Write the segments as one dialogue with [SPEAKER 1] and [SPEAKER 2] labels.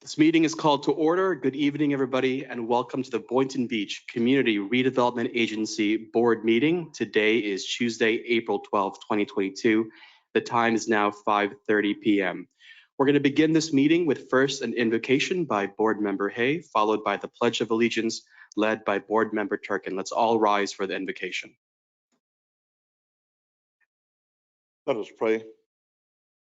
[SPEAKER 1] This meeting is called to order. Good evening, everybody, and welcome to the Boynton Beach Community Redevelopment Agency Board meeting. Today is Tuesday, April 12th, 2022. The time is now 5:30 p.m. We're going to begin this meeting with first an invocation by Board Member Hay, followed by the Pledge of Allegiance led by Board Member Turkin. Let's all rise for the invocation.
[SPEAKER 2] Let us pray.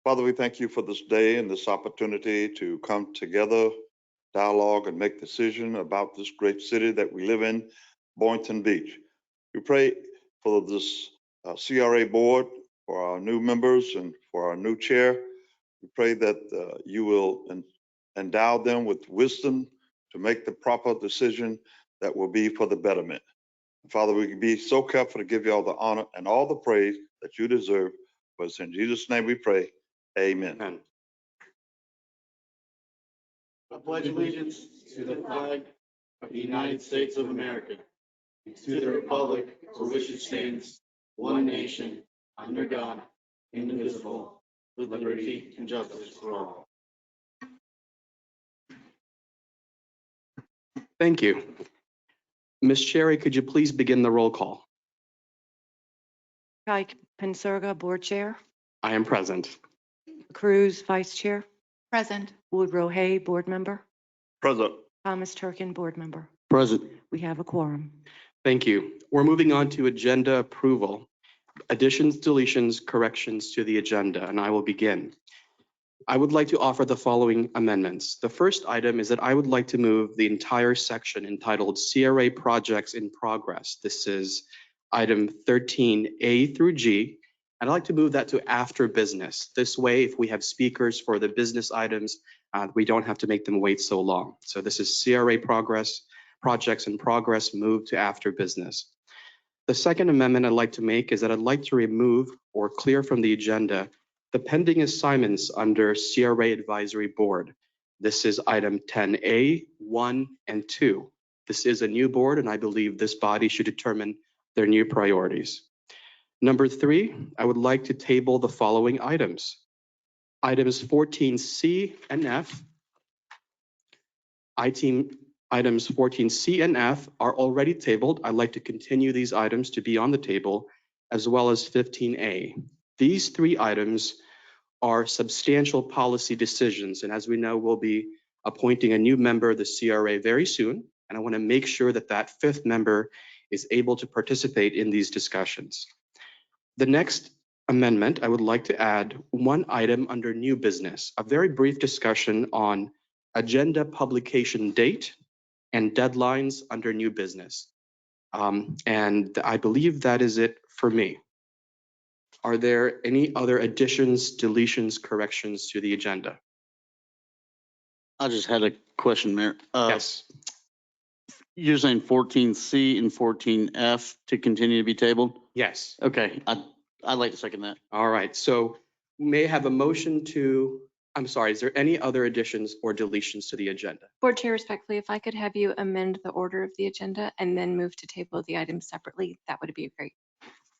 [SPEAKER 2] Father, we thank you for this day and this opportunity to come together, dialogue, and make decision about this great city that we live in, Boynton Beach. We pray for this CRA board, for our new members, and for our new chair. We pray that you will endow them with wisdom to make the proper decision that will be for the betterment. Father, we can be so careful to give you all the honor and all the praise that you deserve. For it's in Jesus' name we pray. Amen.
[SPEAKER 1] Amen.
[SPEAKER 3] I pledge allegiance to the flag of the United States of America, and to the republic for which it stands, one nation, under God, indivisible, with liberty and justice for all.
[SPEAKER 1] Thank you. Ms. Sherry, could you please begin the roll call?
[SPEAKER 4] Guy Pensurga, Board Chair.
[SPEAKER 1] I am present.
[SPEAKER 4] Cruz, Vice Chair.
[SPEAKER 5] Present.
[SPEAKER 4] Woodrow Hay, Board Member.
[SPEAKER 2] Present.
[SPEAKER 4] Thomas Turkin, Board Member.
[SPEAKER 3] Present.
[SPEAKER 4] We have a quorum.
[SPEAKER 1] Thank you. We're moving on to agenda approval. Additions, deletions, corrections to the agenda, and I will begin. I would like to offer the following amendments. The first item is that I would like to move the entire section entitled CRA Projects in Progress. This is item 13A through G, and I'd like to move that to after business. This way, if we have speakers for the business items, we don't have to make them wait so long. So this is CRA Projects in Progress, moved to after business. The second amendment I'd like to make is that I'd like to remove or clear from the agenda the pending assignments under CRA Advisory Board. This is item 10A, 1, and 2. This is a new board, and I believe this body should determine their new priorities. Number 3, I would like to table the following items. Items 14C and F. Items 14C and F are already tabled. I'd like to continue these items to be on the table, as well as 15A. These 3 items are substantial policy decisions, and as we know, we'll be appointing a new member of the CRA very soon, and I want to make sure that that 5th member is able to participate in these discussions. The next amendment, I would like to add one item under new business, a very brief discussion on agenda publication date and deadlines under new business. And I believe that is it for me. Are there any other additions, deletions, corrections to the agenda?
[SPEAKER 3] I just had a question, Mayor.
[SPEAKER 1] Yes.
[SPEAKER 3] You're saying 14C and 14F to continue to be tabled?
[SPEAKER 1] Yes.
[SPEAKER 3] Okay, I'd like to second that.
[SPEAKER 1] All right. So may I have a motion to, I'm sorry, is there any other additions or deletions to the agenda?
[SPEAKER 5] Board Chair, respectfully, if I could have you amend the order of the agenda and then move to table the items separately, that would be great.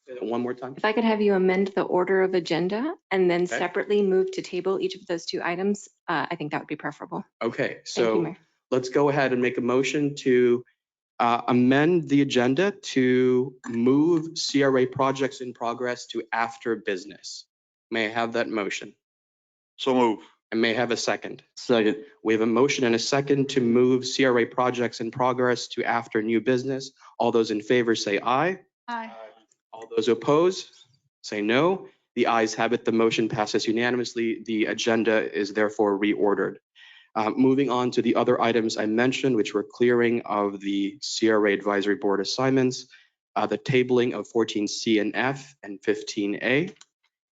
[SPEAKER 1] Say that one more time.
[SPEAKER 5] If I could have you amend the order of agenda and then
[SPEAKER 1] Okay.
[SPEAKER 5] separately move to table each of those 2 items, I think that would be preferable.
[SPEAKER 1] Okay.
[SPEAKER 5] Thank you,
[SPEAKER 1] So
[SPEAKER 5] Mayor.
[SPEAKER 1] let's go ahead and make a motion to amend the agenda to move CRA Projects in Progress to after business. May I have that motion?
[SPEAKER 2] So move.
[SPEAKER 1] And may I have a second?
[SPEAKER 3] Second.
[SPEAKER 1] We have a motion and a second to move CRA Projects in Progress to after new business. All those in favor say aye.
[SPEAKER 5] Aye.
[SPEAKER 1] All those opposed say no. The ayes have it. The motion passes unanimously. The agenda is therefore reordered. Moving on to the other items I mentioned, which were clearing of the CRA Advisory Board assignments, the tabling of 14C and F and 15A,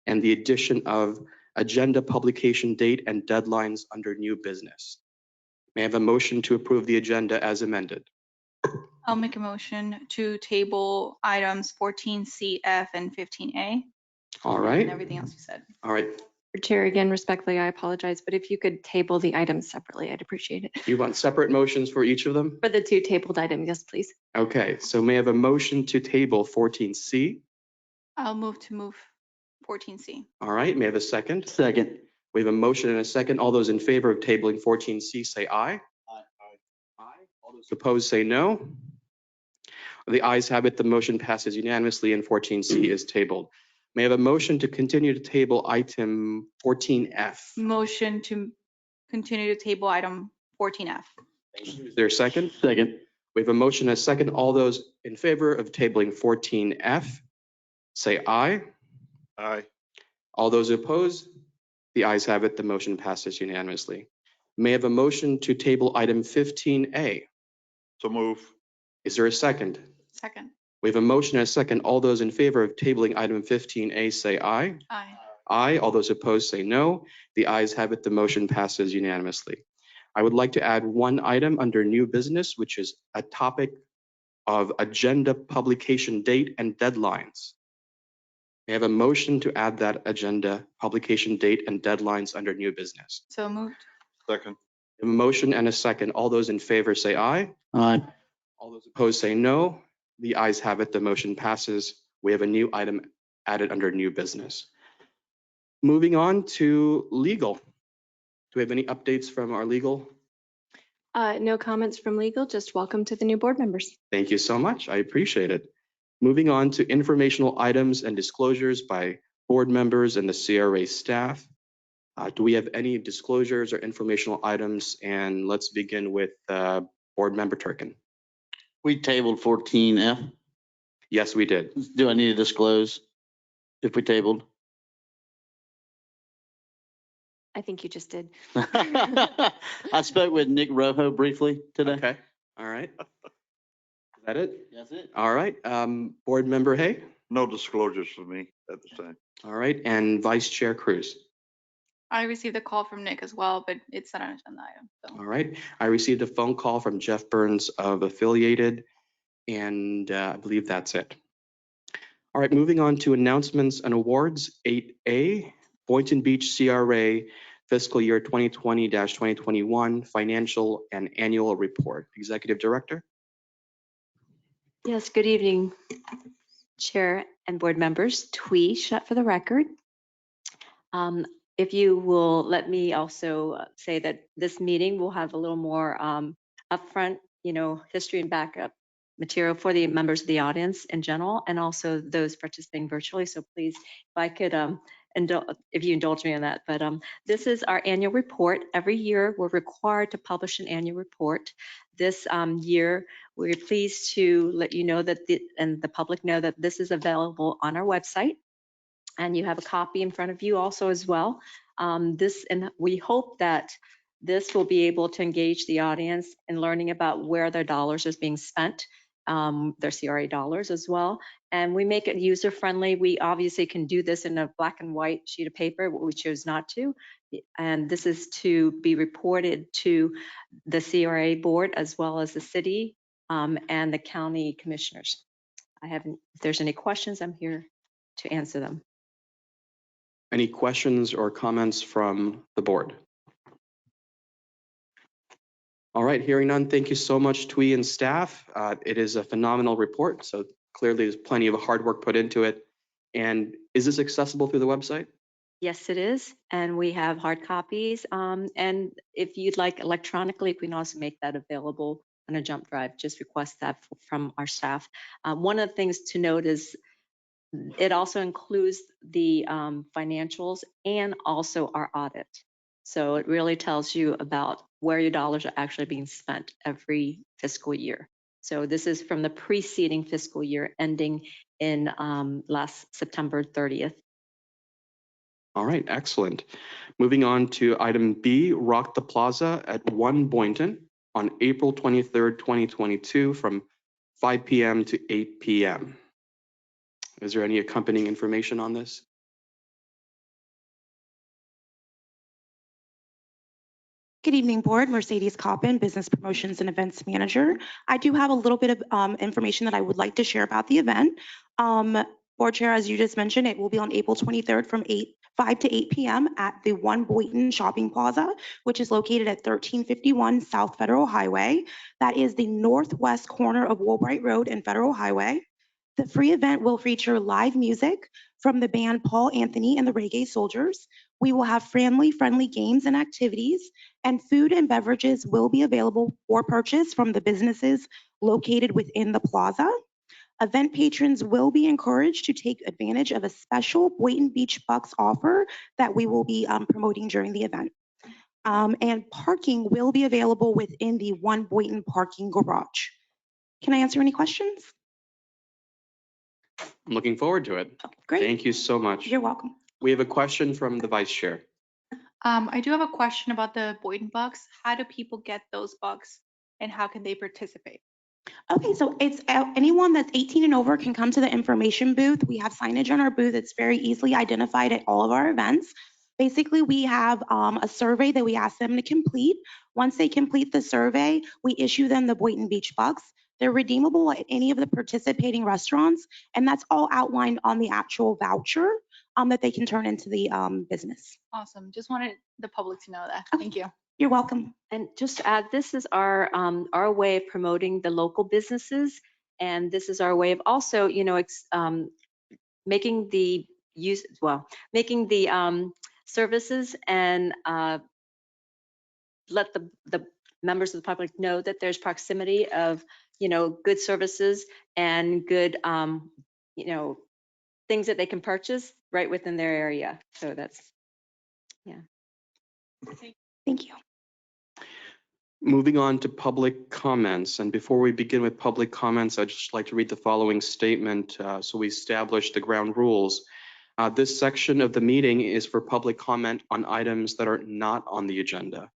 [SPEAKER 1] and the addition of agenda publication date and deadlines under new business. May I have a motion to approve the agenda as amended?
[SPEAKER 6] I'll make a motion to table items 14C, F, and 15A.
[SPEAKER 1] All right.
[SPEAKER 6] And everything else you said.
[SPEAKER 1] All right.
[SPEAKER 5] Board Chair, again, respectfully, I apologize, but if you could table the items separately, I'd appreciate it.
[SPEAKER 1] You want separate motions for each of them?
[SPEAKER 5] For the 2 tabled items, yes, please.
[SPEAKER 1] Okay. So may I have a motion to table 14C?
[SPEAKER 6] I'll move 14C.
[SPEAKER 1] All right. May I have a second?
[SPEAKER 3] Second.
[SPEAKER 1] We have a motion and a second. All those in favor of tabling 14C, say aye.
[SPEAKER 3] Aye.
[SPEAKER 1] Aye. All those opposed, say no. The ayes have it. The motion passes unanimously and 14C is tabled. May I have a motion to continue to table item 14F?
[SPEAKER 6] Motion to continue to table item 14F.
[SPEAKER 1] Is there a second?
[SPEAKER 3] Second.
[SPEAKER 1] We have a motion and a second. All those in favor of tabling 14F, say aye.
[SPEAKER 2] Aye.
[SPEAKER 1] All those opposed? The ayes have it. The motion passes unanimously. May I have a motion to table item 15A?
[SPEAKER 2] So move.
[SPEAKER 1] Is there a second?
[SPEAKER 6] Second.
[SPEAKER 1] We have a motion and a second. All those in favor of tabling item 15A, say aye.
[SPEAKER 6] Aye.
[SPEAKER 1] Aye. All those opposed, say no. The ayes have it. The motion passes unanimously. I would like to add one item under new business, which is a topic of agenda publication date and deadlines. May I have a motion to add that agenda publication date and deadlines under new business?
[SPEAKER 6] So moved.
[SPEAKER 2] Second.
[SPEAKER 1] We have a motion and a second. All those in favor say aye.
[SPEAKER 3] Aye.
[SPEAKER 1] All those opposed say no. The ayes have it. The motion passes. We have a new item added under new business. Moving on to legal. Do we have any updates from our legal?
[SPEAKER 5] No comments from legal, just welcome to the new board members.
[SPEAKER 1] Thank you so much. I appreciate it. Moving on to informational items and disclosures by board members and the CRA staff. Do we have any disclosures or informational items? And let's begin with board member Turkin.
[SPEAKER 3] We tabled 14F.
[SPEAKER 1] Yes, we did.
[SPEAKER 3] Do I need to disclose if we tabled?
[SPEAKER 5] I think you just did.
[SPEAKER 3] I spoke with Nick Rojo briefly today.
[SPEAKER 1] Okay. All right. Is that it?
[SPEAKER 3] That's it.
[SPEAKER 1] All right. Board member Hay.
[SPEAKER 2] No disclosures for me at this time.
[SPEAKER 1] All right. And Vice Chair Cruz.
[SPEAKER 6] I received a call from Nick as well, but it's not an agenda item. So.
[SPEAKER 1] All right. I received a phone call from Jeff Burns of Affiliated, and I believe that's it. All right. Moving on to announcements and awards. 8A, Boynton Beach CRA fiscal year 2020-2021 financial and annual report. Executive Director.
[SPEAKER 4] Yes, good evening, Chair and board members. Twee Shutt for the record. If you will let me also say that this meeting will have a little more upfront, history and backup material for the members of the audience in general, and also those participating virtually. So please, if I could, if you indulge me in that. But this is our annual report. Every year, we're required to publish an annual report. This year, we're pleased to let you know that and the public know that this is available on our website. And you have a copy in front of you also as well. And we hope that this will be able to engage the audience in learning about where their dollars is being spent, their CRA dollars as well. And we make it user friendly. We obviously can do this in a black and white sheet of paper, but we chose not to. And this is to be reported to the CRA board as well as the city and the county commissioners. If there's any questions, I'm here to answer them.
[SPEAKER 1] Any questions or comments from the board? All right, hearing none, thank you so much, Twee and staff. It is a phenomenal report, so clearly there's plenty of hard work put into it. And is this accessible through the website?
[SPEAKER 4] Yes, it is. And we have hard copies. And if you'd like electronically, we can also make that available on a jump drive. Just request that from our staff. One of the things to note is it also includes the financials and also our audit. So it really tells you about where your dollars are actually being spent every fiscal year. So this is from the preceding fiscal year ending in last September 30th.
[SPEAKER 1] All right, excellent. Moving on to item B, Rock the Plaza at 1 Boynton on April 23rd, 2022 from 5 p.m. to 8 p.m. Is there any accompanying information on this?
[SPEAKER 7] Good evening, board. Mercedes Coppin, Business Promotions and Events Manager. I do have a little bit of information that I would like to share about the event. Board Chair, as you just mentioned, it will be on April 23rd from 5 to 8 p.m. at the 1 Boynton Shopping Plaza, which is located at 1351 South Federal Highway. That is the northwest corner of Woolbright Road and Federal Highway. The free event will feature live music from the band Paul Anthony and the Reggae Soldiers. We will have family-friendly games and activities, and food and beverages will be available for purchase from the businesses located within the plaza. Event patrons will be encouraged to take advantage of a special Boynton Beach Bucks offer that we will be promoting during the event. And parking will be available within the One Boynton parking garage. Can I answer any questions?
[SPEAKER 1] I'm looking forward to it.
[SPEAKER 7] Great.
[SPEAKER 1] Thank you so much.
[SPEAKER 7] You're welcome.
[SPEAKER 1] We have a question from the vice chair.
[SPEAKER 6] I do have a question about the Boynton Bucks. How do people get those bucks and how can they participate?
[SPEAKER 7] Okay, so it's anyone that's 18 and over can come to the information booth. We have signage on our booth. It's very easily identified at all of our events. Basically, we have a survey that we ask them to complete. Once they complete the survey, we issue them the Boynton Beach Bucks. They're redeemable at any of the participating restaurants, and that's all outlined on the actual voucher that they can turn into the business.
[SPEAKER 6] Awesome. Just wanted the public to know that.
[SPEAKER 7] Okay.
[SPEAKER 6] Thank you.
[SPEAKER 7] You're welcome.
[SPEAKER 4] And just to add, this is our way of promoting the local businesses, and this is our way of also, making the services and let the members of the public know that there's proximity of, good services and good, things that they can purchase right within their area. So that's, yeah.
[SPEAKER 7] Thank you.
[SPEAKER 1] Moving on to public comments. And before we begin with public comments, I'd just like to read the following statement so we establish the ground rules. This section of the meeting is for public comment on items that are not on the agenda.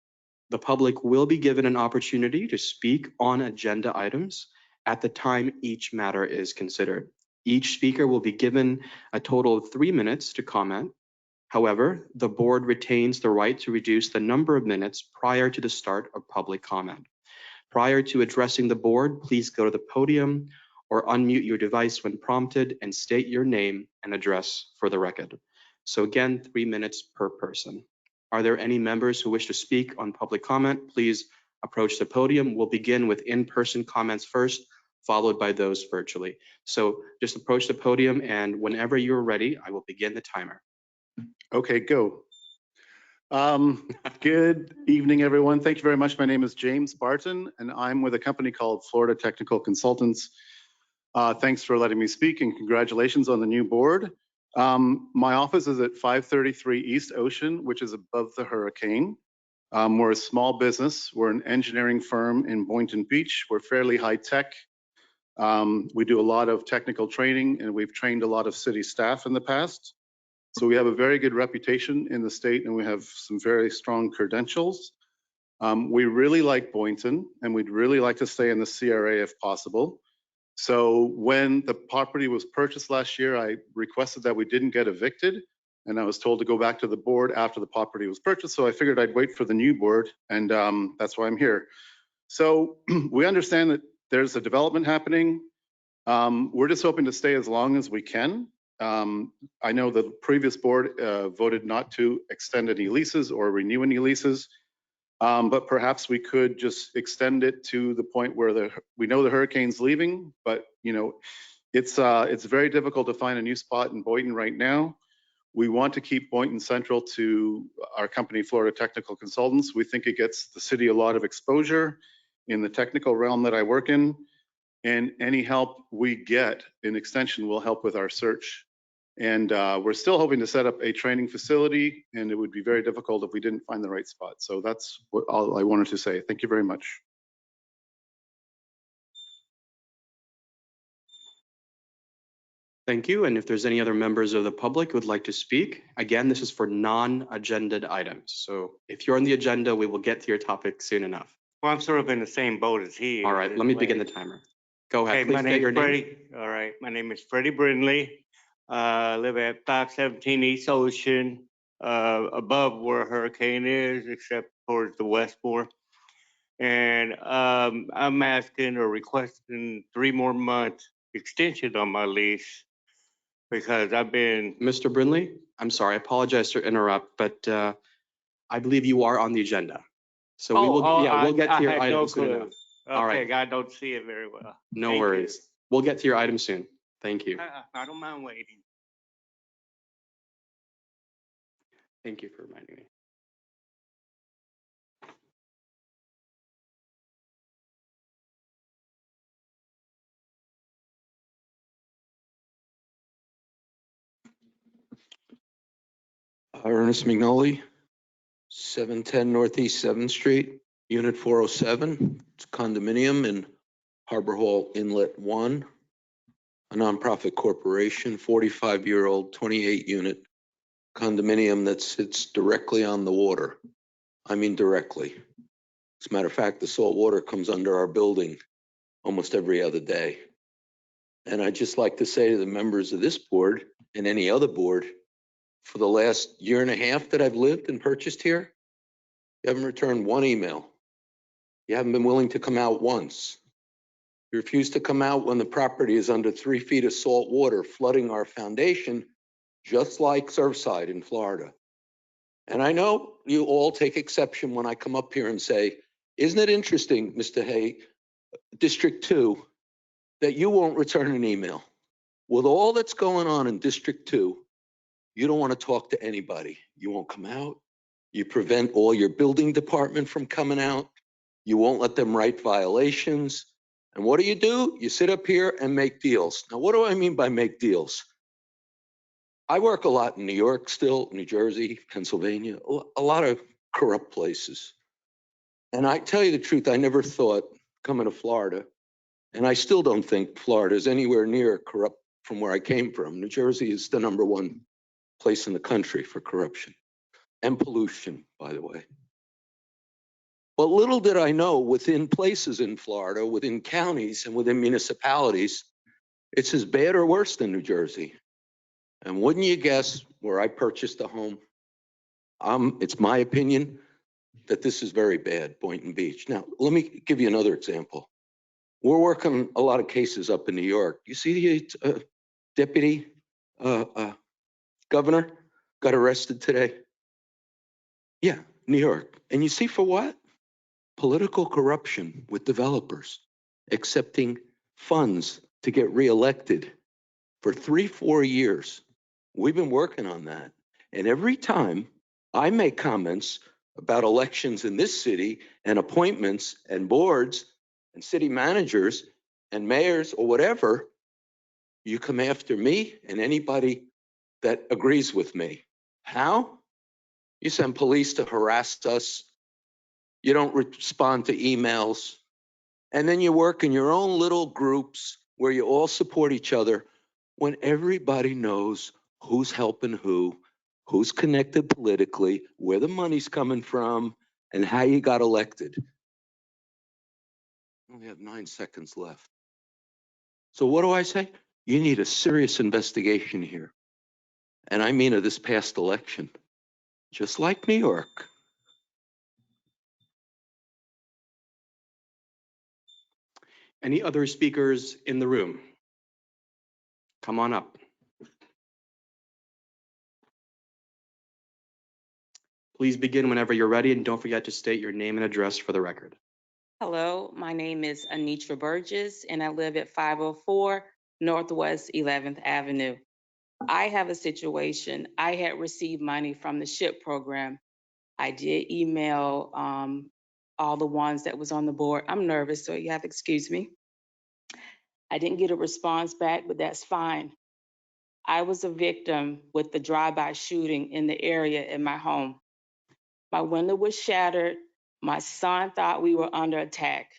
[SPEAKER 1] The public will be given an opportunity to speak on agenda items at the time each matter is considered. Each speaker will be given a total of 3 minutes to comment. However, the board retains the right to reduce the number of minutes prior to the start of public comment. Prior to addressing the board, please go to the podium or unmute your device when prompted and state your name and address for the record. So again, 3 minutes per person. Are there any members who wish to speak on public comment? Please approach the podium. We'll begin with in-person comments first, followed by those virtually. So just approach the podium, and whenever you're ready, I will begin the timer.
[SPEAKER 8] Okay, go. Good evening, everyone. Thank you very much. My name is James Barton, and I'm with a company called Florida Technical Consultants. Thanks for letting me speak, and congratulations on the new board. My office is at 533 East Ocean, which is above the hurricane. We're a small business. We're an engineering firm in Boynton Beach. We're fairly high tech. We do a lot of technical training, and we've trained a lot of city staff in the past. So we have a very good reputation in the state, and we have some very strong credentials. We really like Boynton, and we'd really like to stay in the CRA if possible. So when the property was purchased last year, I requested that we didn't get evicted, and I was told to go back to the board after the property was purchased. So I figured I'd wait for the new board, and that's why I'm here. So we understand that there's a development happening. We're just hoping to stay as long as we can. I know the previous board voted not to extend any leases or renew any leases, but perhaps we could just extend it to the point where we know the hurricane's leaving, but it's very difficult to find a new spot in Boynton right now. We want to keep Boynton central to our company, Florida Technical Consultants. We think it gets the city a lot of exposure in the technical realm that I work in. And any help we get in extension will help with our search. And we're still hoping to set up a training facility, and it would be very difficult if we didn't find the right spot. So that's all I wanted to say. Thank you very much.
[SPEAKER 1] Thank you. And if there's any other members of the public who would like to speak, again, this is for non-agended items. So if you're on the agenda, we will get to your topic soon enough.
[SPEAKER 9] Well, I'm sort of in the same boat as he.
[SPEAKER 1] All right, let me begin the timer. Go ahead.
[SPEAKER 9] Okay,
[SPEAKER 1] Please
[SPEAKER 9] my
[SPEAKER 1] state your
[SPEAKER 9] name's
[SPEAKER 1] name.
[SPEAKER 9] Freddie. All right, my name is Freddie Brindley. Live at 517 East Ocean, above where Hurricane is, except towards the west more. And I'm asking or requesting 3 more months extension on my lease because I've been.
[SPEAKER 1] Mr. Brindley, I'm sorry, I apologize to interrupt, but I believe you are on the agenda. So we'll get to your item soon enough.
[SPEAKER 9] Okay,
[SPEAKER 1] All right.
[SPEAKER 9] I don't see it very well.
[SPEAKER 1] No
[SPEAKER 9] Thank you.
[SPEAKER 1] worries. We'll get to your item soon. Thank you.
[SPEAKER 9] I don't mind waiting.
[SPEAKER 1] Thank you for reminding me.
[SPEAKER 10] Ernest McNulty, 710 Northeast 7th Street, Unit 407. It's a condominium in Harbor Hall Inlet 1, a nonprofit corporation, 45-year-old, 28-unit condominium that sits directly on the water. I mean directly. As a matter of fact, the salt water comes under our building almost every other day. And I'd just like to say to the members of this board and any other board, for the last year and a half that I've lived and purchased here, you haven't returned one email. You haven't been willing to come out once. You refuse to come out when the property is under 3 feet of salt water flooding our foundation, just like Surfside in Florida. And I know you all take exception when I come up here and say, isn't it interesting, Mr. Hay, District 2, that you won't return an email? With all that's going on in District 2, you don't want to talk to anybody. You won't come out. You prevent all your building department from coming out. You won't let them write violations. And what do? You sit up here and make deals. Now, what do I mean by make deals? I work a lot in New York still, New Jersey, Pennsylvania, a lot of corrupt places. And I tell you the truth, I never thought coming to Florida, and I still don't think Florida is anywhere near corrupt from where I came from. New Jersey is the #1 place in the country for corruption and pollution, by the way. But little did I know, within places in Florida, within counties and within municipalities, it's as bad or worse than New Jersey. And wouldn't you guess where I purchased a home? It's my opinion that this is very bad, Boynton Beach. Now, let me give you another example. We're working a lot of cases up in New York. You see the deputy governor got arrested today? Yeah, New York. And you see for what? Political corruption with developers, accepting funds to get reelected for 3-4 years. We've been working on that. And every time I make comments about elections in this city and appointments and boards and city managers and mayors or whatever, you come after me and anybody that agrees with me. How? You send police to harass us. You don't respond to emails. And then you work in your own little groups where you all support each other when everybody knows who's helping who's connected politically, where the money's coming from, and how you got elected. We only have 9 seconds left. So what do I say? You need a serious investigation here. And I mean of this past election, just like New York.
[SPEAKER 1] Any other speakers in the room? Come on up. Please begin whenever you're ready, and don't forget to state your name and address for the record.
[SPEAKER 11] Hello, my name is Anitra Burgess, and I live at 504 Northwest 11th Avenue. I have a situation. I had received money from the SHIP program. I did email all the ones that was on the board. I'm nervous, so you have to excuse me. I didn't get a response back, but that's fine. I was a victim with the drive-by shooting in the area in my home. My window was shattered. My son thought we were under attack.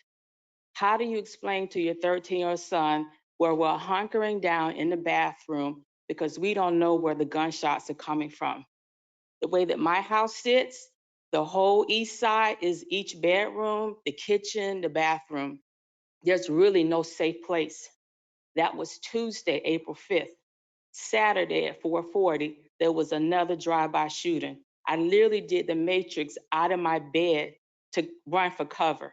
[SPEAKER 11] How do you explain to your 13-year-old son where we're hunkering down in the bathroom because we don't know where the gunshots are coming from? The way that my house sits, the whole east side is each bedroom, the kitchen, the bathroom. There's really no safe place. That was Tuesday, April 5th. Saturday at 4:40, there was another drive-by shooting. I literally did the matrix out of my bed to run for cover.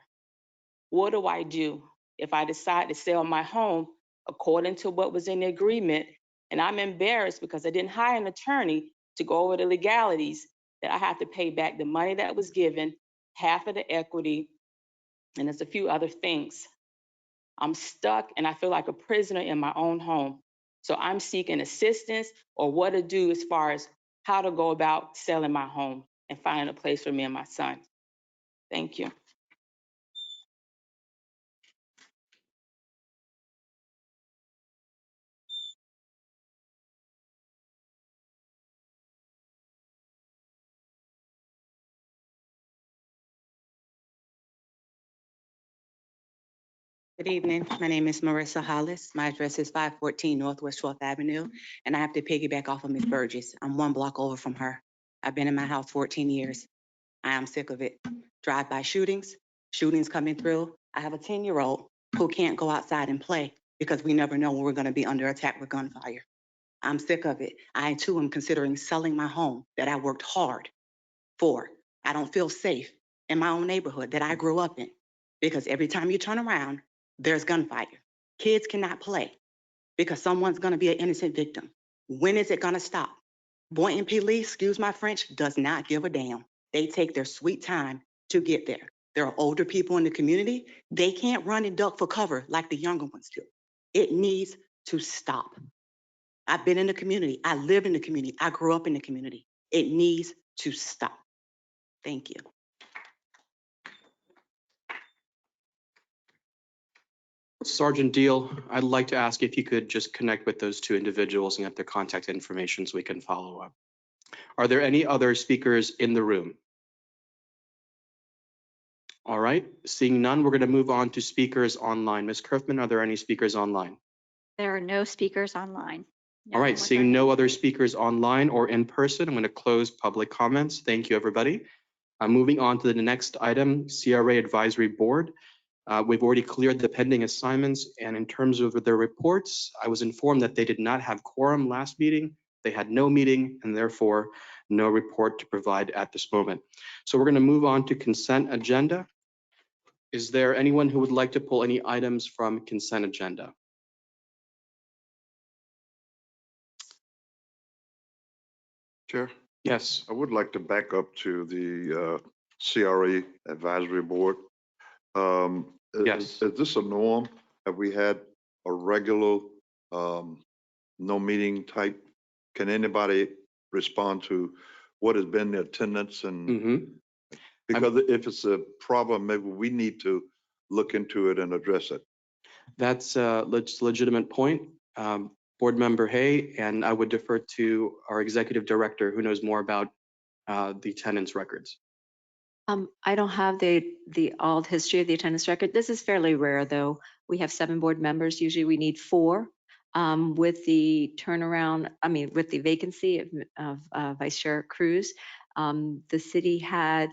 [SPEAKER 11] What do I do if I decide to sell my home according to what was in the agreement? And I'm embarrassed because I didn't hire an attorney to go over the legalities that I have to pay back the money that was given, half of the equity, and there's a few other things. I'm stuck and I feel like a prisoner in my own home. So I'm seeking assistance or what to do as far as how to go about selling my home and finding a place for me and my son. Thank you.
[SPEAKER 12] Good evening. My name is Marissa Hollis. My address is 514 Northwest 12th Avenue, and I have to piggyback off of Ms. Burgess. I'm one block over from her. I've been in my house 14 years. I am sick of it. Drive-by shootings coming through. I have a 10-year-old who can't go outside and play because we never know when we're going to be under attack with gunfire. I'm sick of it. I, too, am considering selling my home that I worked hard for. I don't feel safe in my own neighborhood that I grew up in because every time you turn around, there's gunfire. Kids cannot play because someone's going to be an innocent victim. When is it going to stop? Boynton Police, excuse my French, does not give a damn. They take their sweet time to get there. There are older people in the community. They can't run and duck for cover like the younger ones do. It needs to stop. I've been in the community. I live in the community. I grew up in the community. It needs to stop. Thank you.
[SPEAKER 1] Sergeant Deal, I'd like to ask if you could just connect with those two individuals and get their contact information so we can follow up. Are there any other speakers in the room? All right, seeing none, we're going to move on to speakers online. Ms. Kerfman, are there any speakers online?
[SPEAKER 13] There are no speakers online.
[SPEAKER 1] All right, seeing no other speakers online or in person, I'm going to close public comments. Thank you, everybody. Moving on to the next item, CRA Advisory Board. We've already cleared the pending assignments, and in terms of their reports, I was informed that they did not have quorum last meeting. They had no meeting and therefore no report to provide at this moment. So we're going to move on to consent agenda. Is there anyone who would like to pull any items from consent agenda?
[SPEAKER 2] Chair,
[SPEAKER 1] Yes.
[SPEAKER 2] I would like to back up to the CRA Advisory Board.
[SPEAKER 1] Yes.
[SPEAKER 2] Is this a norm? Have we had a regular no meeting type? Can anybody respond to what has been the attendance and because if it's a problem, maybe we need to look into it and address it.
[SPEAKER 1] That's a legitimate point. Board Member Hay, and I would defer to our Executive Director who knows more about the attendance records.
[SPEAKER 4] I don't have all the history of the attendance record. This is fairly rare, though. We have 7 board members. Usually we need 4. With the turnaround, with the vacancy of Vice Chair Cruz, the city had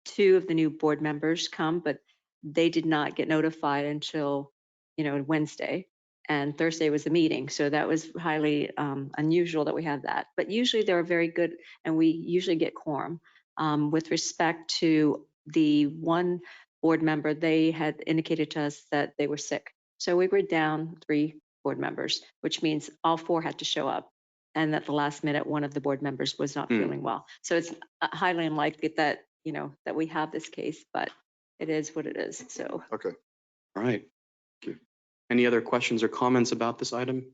[SPEAKER 4] 2 of the new board members come, but they did not get notified until, Wednesday. And Thursday was the meeting. So that was highly unusual that we had that. But usually they're very good, and we usually get quorum. With respect to the one board member, they had indicated to us that they were sick. So we were down 3 board members, which means all 4 had to show up. And at the last minute, one of the board members was not feeling well. So it's highly unlikely that, that we have this case, but it is what it is. So.
[SPEAKER 2] Okay.
[SPEAKER 1] All right. Thank you. Any other questions or comments about this item?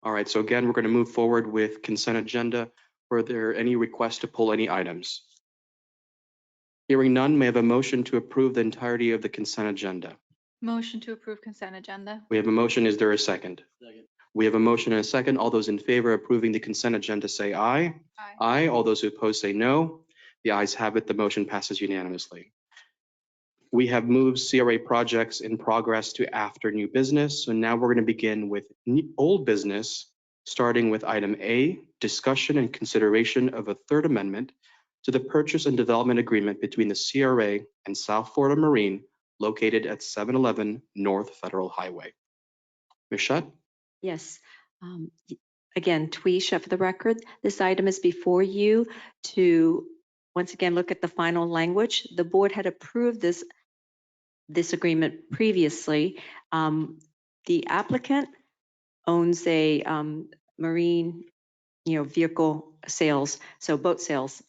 [SPEAKER 1] All right. So again, we're going to move forward with consent agenda. Were there any requests to pull any items? Hearing none, may I have a motion to approve the entirety of the consent agenda?
[SPEAKER 6] Motion to approve consent agenda.
[SPEAKER 1] We have a motion. Is there a second?
[SPEAKER 3] Second.
[SPEAKER 1] We have a motion and a second. All those in favor of approving the consent agenda say aye.
[SPEAKER 6] Aye.
[SPEAKER 1] Aye. All those who oppose say no. The ayes have it. The motion passes unanimously. We have moved CRA projects in progress to after new business. So now we're going to begin with old business, starting with item A, discussion and consideration of a third amendment to the purchase and development agreement between the CRA and South Florida Marine located at 711 North Federal Highway. Ms. Shutt?
[SPEAKER 4] Yes. Again, Tweesha for the record, this item is before you to once again look at the final language. The board had approved this agreement previously. The applicant owns a marine, vehicle sales, so boat sales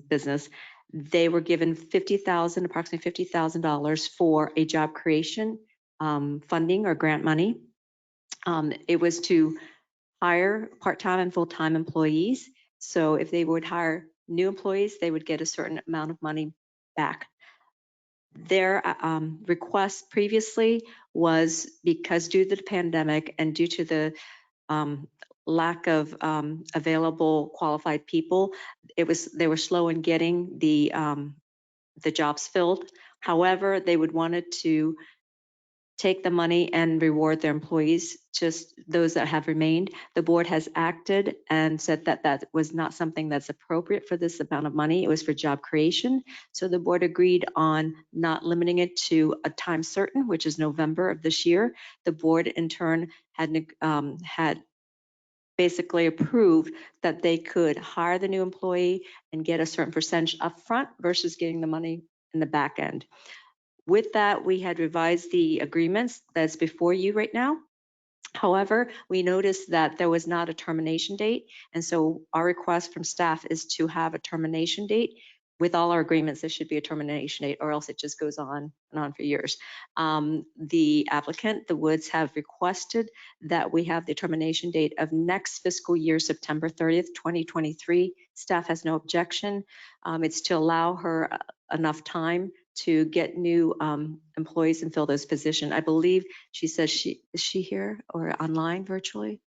[SPEAKER 4] business. They were given approximately $50,000 for a job creation funding or grant money. It was to hire part-time and full-time employees. So if they would hire new employees, they would get a certain amount of money back. Their request previously was because due to the pandemic and due to the lack of available qualified people, they were slow in getting the jobs filled. However, they would wanted to take the money and reward their employees, just those that have remained. The board has acted and said that that was not something that's appropriate for this amount of money. It was for job creation. So the board agreed on not limiting it to a time certain, which is November of this year. The board in turn had basically approved that they could hire the new employee and get a certain percentage upfront versus getting the money in the back end. With that, we had revised the agreements that's before you right now. However, we noticed that there was not a termination date. And so our request from staff is to have a termination date. With all our agreements, there should be a termination date or else it just goes on and on for years. The applicant, the Woods, have requested that we have the termination date of next fiscal year, September 30th, 2023. Staff has no objection. It's to allow her enough time to get new employees and fill those positions. I believe she says is she here or online virtually?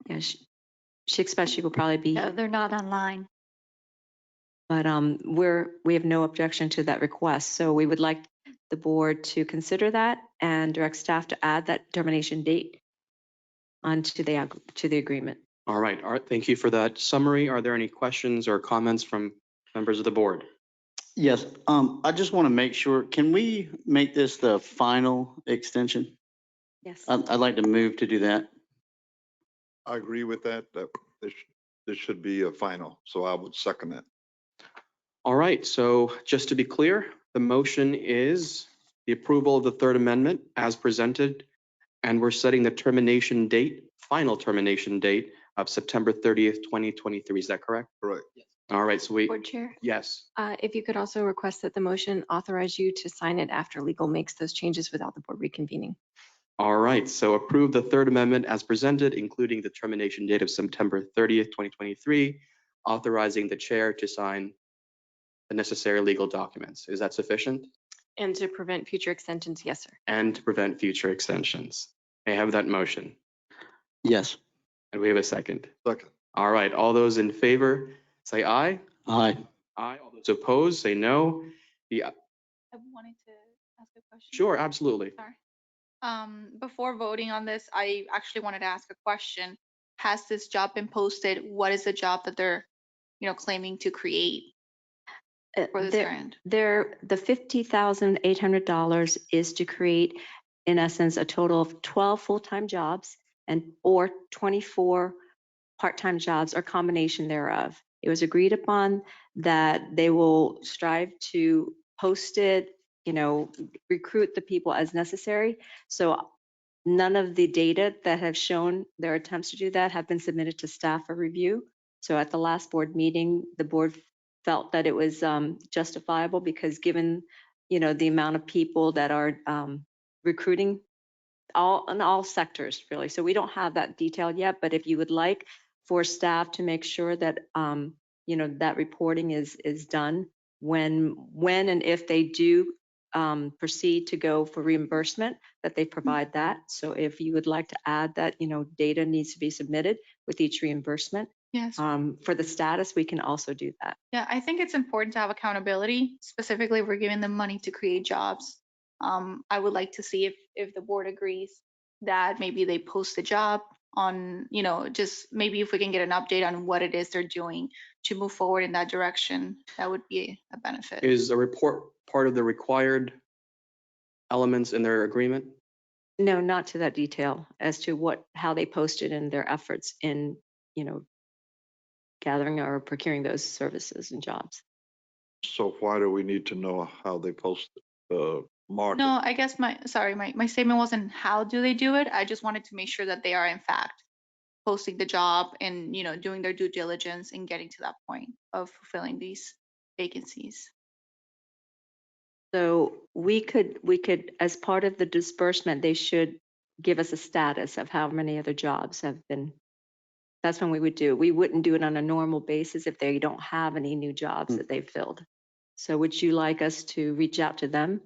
[SPEAKER 4] Yeah, she expects she will probably be.
[SPEAKER 13] No, they're not online.
[SPEAKER 4] But we have no objection to that request. So we would like the board to consider that and direct staff to add that termination date onto the agreement.
[SPEAKER 1] All right. Thank you for that summary. Are there any questions or comments from members of the board?
[SPEAKER 3] Yes, I just want to make sure, can we make this the final extension?
[SPEAKER 4] Yes.
[SPEAKER 3] I'd like to move to do that.
[SPEAKER 2] I agree with that, that this should be a final, so I would second that.
[SPEAKER 1] All right. So just to be clear, the motion is the approval of the third amendment as presented, and we're setting the termination date, final termination date of September 30th, 2023. Is that correct?
[SPEAKER 2] Correct.
[SPEAKER 1] All right. So
[SPEAKER 5] Board Chair,
[SPEAKER 1] yes.
[SPEAKER 5] if you could also request that the motion authorize you to sign it after legal makes those changes without the board reconvening.
[SPEAKER 1] All right. So approve the third amendment as presented, including the termination date of September 30th, 2023, authorizing the chair to sign the necessary legal documents. Is that sufficient?
[SPEAKER 5] And to prevent future extensions, yes, sir.
[SPEAKER 1] And to prevent future extensions. May I have that motion?
[SPEAKER 3] Yes.
[SPEAKER 1] And we have a second.
[SPEAKER 2] Second.
[SPEAKER 1] All right. All those in favor, say aye.
[SPEAKER 3] Aye.
[SPEAKER 1] Aye. All those opposed, say no.
[SPEAKER 6] I wanted to ask a question.
[SPEAKER 1] Sure, absolutely.
[SPEAKER 6] Sorry. Before voting on this, I actually wanted to ask a question. Has this job been posted? What is the job that they're, claiming to create for this grant?
[SPEAKER 4] The $50,800 is to create, in essence, a total of 12 full-time jobs or 24 part-time jobs or combination thereof. It was agreed upon that they will strive to post it, recruit the people as necessary. So none of the data that have shown their attempts to do that have been submitted to staff for review. So at the last board meeting, the board felt that it was justifiable because given, the amount of people that are recruiting in all sectors, really. So we don't have that detailed yet, but if you would like for staff to make sure that, that reporting is done when and if they do proceed to go for reimbursement, that they provide that. So if you would like to add that, data needs to be submitted with each reimbursement.
[SPEAKER 6] Yes.
[SPEAKER 4] For the status, we can also do that.
[SPEAKER 6] Yeah, I think it's important to have accountability, specifically if we're giving them money to create jobs. I would like to see if the board agrees that maybe they post the job on, just maybe if we can get an update on what it is they're doing to move forward in that direction, that would be a benefit.
[SPEAKER 1] Is a report part of the required elements in their agreement?
[SPEAKER 4] No, not to that detail as to how they posted in their efforts in, gathering or procuring those services and jobs.
[SPEAKER 2] So why do we need to know how they post the market?
[SPEAKER 6] No, I guess my statement wasn't how do they do it. I just wanted to make sure that they are in fact posting the job and, doing their due diligence and getting to that point of fulfilling these vacancies.
[SPEAKER 4] So we could, as part of the disbursement, they should give us a status of how many other jobs have been. That's when we would do. We wouldn't do it on a normal basis if they don't have any new jobs that they've filled. So would you like us to reach out to them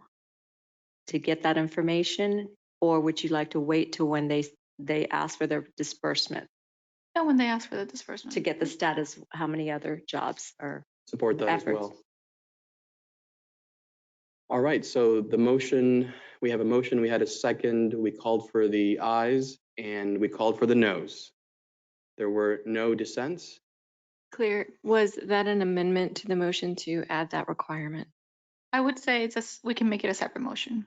[SPEAKER 4] to get that information? Or would you like to wait till when they ask for their disbursement
[SPEAKER 6] And when they ask for the disbursement.
[SPEAKER 4] to get the status, how many other jobs are
[SPEAKER 1] Support that as
[SPEAKER 4] efforts?
[SPEAKER 1] well. All right, so the motion, we have a motion, we had a second, we called for the ayes and we called for the noes. There were no dissents.
[SPEAKER 5] Clear, was that an amendment to the motion to add that requirement?
[SPEAKER 6] I would say we can make it a separate motion.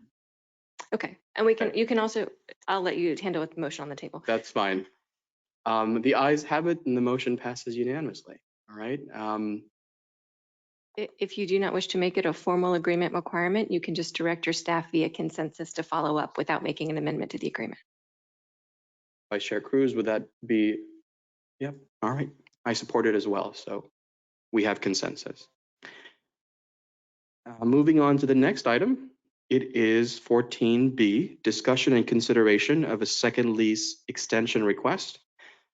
[SPEAKER 5] Okay, and you can also, I'll let you handle with the motion on the table.
[SPEAKER 1] That's fine. The ayes have it and the motion passes unanimously. All right.
[SPEAKER 5] If you do not wish to make it a formal agreement requirement, you can just direct your staff via consensus to follow up without making an amendment to the agreement.
[SPEAKER 1] Vice Chair Cruz, would that be? Yep. All right. I support it as well. So we have consensus. Moving on to the next item. It is 14B, discussion and consideration of a second lease extension request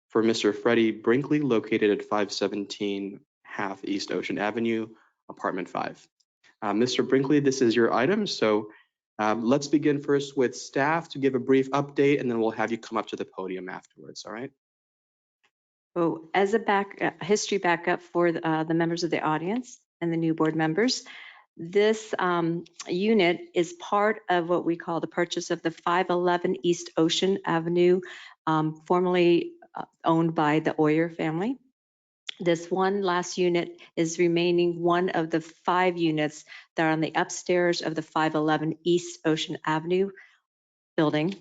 [SPEAKER 1] for Mr. Freddie Brinkley, located at 517 Half East Ocean Avenue, apartment 5. Mr. Brinkley, this is your item. So let's begin first with staff to give a brief update, and then we'll have you come up to the podium afterwards. All right.
[SPEAKER 4] Oh, as a history backup for the members of the audience and the new board members, this unit is part of what we call the purchase of the 511 East Ocean Avenue, formerly owned by the Oyer family. This one last unit is remaining one of the 5 units that are on the upstairs of the 511 East Ocean Avenue building.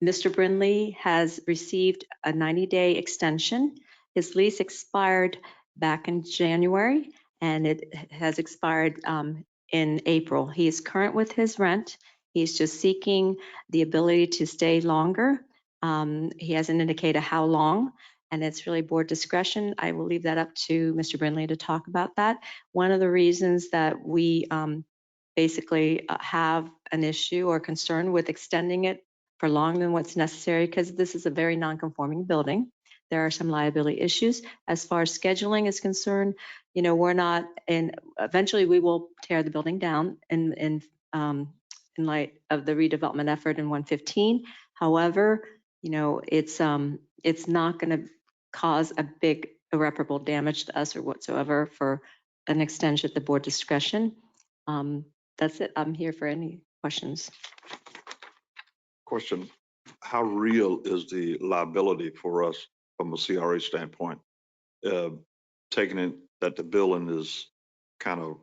[SPEAKER 4] Mr. Brinley has received a 90-day extension. His lease expired back in January, and it has expired in April. He is current with his rent. He's just seeking the ability to stay longer. He hasn't indicated how long, and it's really board discretion. I will leave that up to Mr. Brinley to talk about that. One of the reasons that we basically have an issue or concern with extending it for longer than what's necessary, because this is a very non-conforming building. There are some liability issues. As far as scheduling is concerned, we're not, and eventually we will tear the building down in light of the redevelopment effort in 115. However, it's not going to cause a big irreparable damage to us or whatsoever for an extension at the board discretion. That's it. I'm here for any questions.
[SPEAKER 2] Question, how real is the liability for us from a CRA standpoint? Taking it that the building is kind of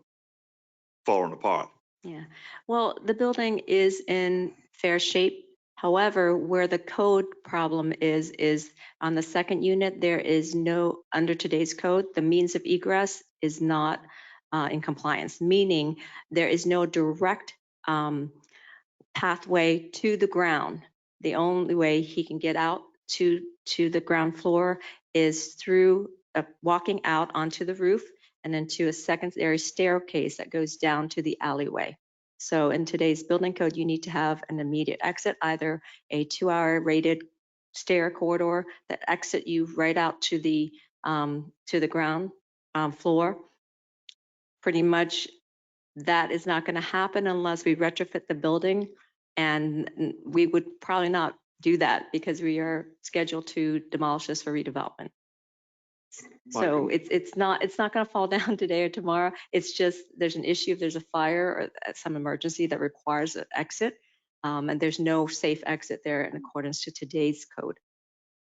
[SPEAKER 2] falling apart.
[SPEAKER 4] Yeah, well, the building is in fair shape. However, where the code problem is on the second unit, there is no, under today's code, the means of egress is not in compliance, meaning there is no direct pathway to the ground. The only way he can get out to the ground floor is through walking out onto the roof and then to a secondary staircase that goes down to the alleyway. So in today's building code, you need to have an immediate exit, either a 2-hour rated stair corridor that exit you right out to the ground floor. Pretty much that is not going to happen unless we retrofit the building, and we would probably not do that because we are scheduled to demolish this for redevelopment. So it's not going to fall down today or tomorrow. It's just there's an issue if there's a fire or some emergency that requires an exit, and there's no safe exit there in accordance to today's code.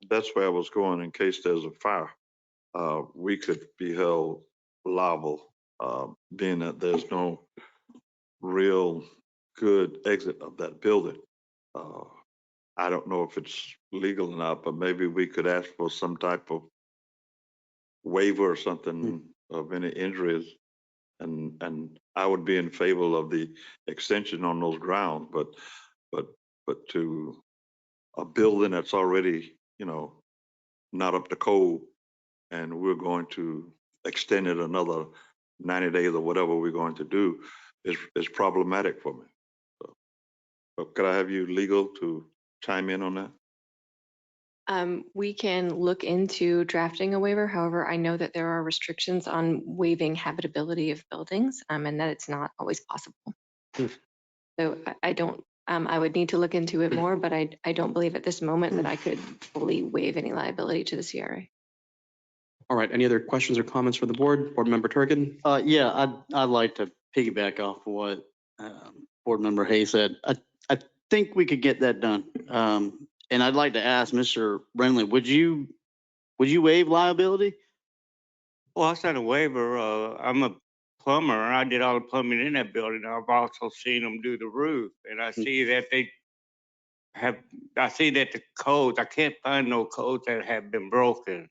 [SPEAKER 2] That's where I was going. In case there's a fire, we could be held liable, being that there's no real good exit of that building. I don't know if it's legal or not, but maybe we could ask for some type of waiver or something of any injuries. And I would be in favor of the extension on those grounds, but to a building that's already, not up to code, and we're going to extend it another 90 days or whatever we're going to do, is problematic for me. So could I have you legal to chime in on that?
[SPEAKER 5] We can look into drafting a waiver. However, I know that there are restrictions on waiving habitability of buildings, and that it's not always possible. So I don't, I would need to look into it more, but I don't believe at this moment that I could fully waive any liability to the CRA.
[SPEAKER 1] All right, any other questions or comments from the board? Board Member Turkin?
[SPEAKER 3] Yeah, I'd like to piggyback off of what Board Member Hayes said. I think we could get that done. And I'd like to ask Mr. Brindley, would you waive liability?
[SPEAKER 9] Well, I signed a waiver. I'm a plumber. I did all the plumbing in that building. I've also seen them do the roof, and I see that they have. I see that the codes. I can't find no codes that have been broken.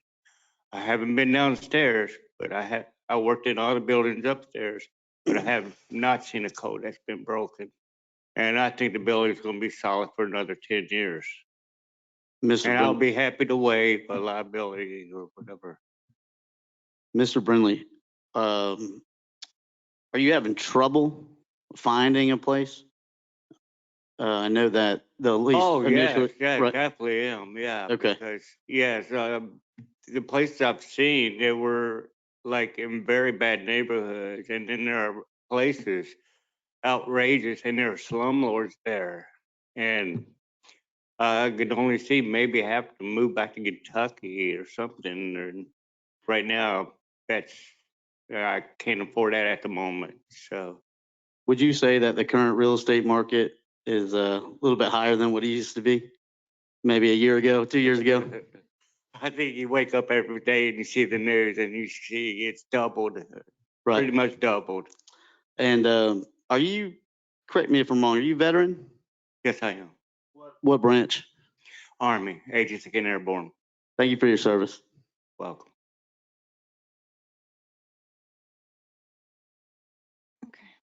[SPEAKER 9] I haven't been downstairs, but I have. I worked in all the buildings upstairs, but I have not seen a code that's been broken. And I think the building's going to be solid for another 10 years.
[SPEAKER 3] Mr.
[SPEAKER 9] And I'll
[SPEAKER 3] Brindley,
[SPEAKER 9] be happy to waive a liability or whatever.
[SPEAKER 3] Mr. Brindley, are you having trouble finding a place? I know that the lease
[SPEAKER 9] Oh,
[SPEAKER 3] initially.
[SPEAKER 9] yes, yeah,
[SPEAKER 3] Right.
[SPEAKER 9] definitely am, yeah.
[SPEAKER 3] Okay.
[SPEAKER 9] Because, yes, the places I've seen, they were like in very bad neighborhoods. And then there are places outrageous and there are slumlords there. And I could only see maybe have to move back to Kentucky or something. And right now, that's, I can't afford that at the moment, so.
[SPEAKER 3] Would you say that the current real estate market is a little bit higher than what it used to be? Maybe a year ago, 2 years ago?
[SPEAKER 9] I think you wake up every day and you see the news and you see it's doubled,
[SPEAKER 3] Right.
[SPEAKER 9] pretty much doubled.
[SPEAKER 3] And are you, correct me if I'm wrong, are you veteran?
[SPEAKER 9] Yes, I am.
[SPEAKER 3] What branch?
[SPEAKER 9] Army, 82nd Airborne.
[SPEAKER 3] Thank you for your service.
[SPEAKER 9] Welcome.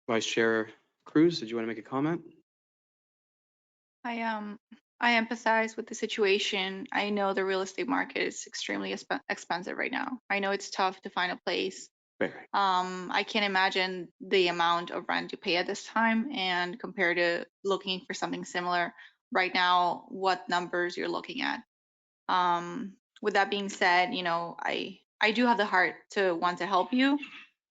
[SPEAKER 1] Vice Chair Cruz, did you want to make a comment?
[SPEAKER 6] I empathize with the situation. I know the real estate market is extremely expensive right now. I know it's tough to find a place.
[SPEAKER 9] Very.
[SPEAKER 6] I can't imagine the amount of rent you pay at this time and compared to looking for something similar right now, what numbers you're looking at. With that being said, you know, I do have the heart to want to help you,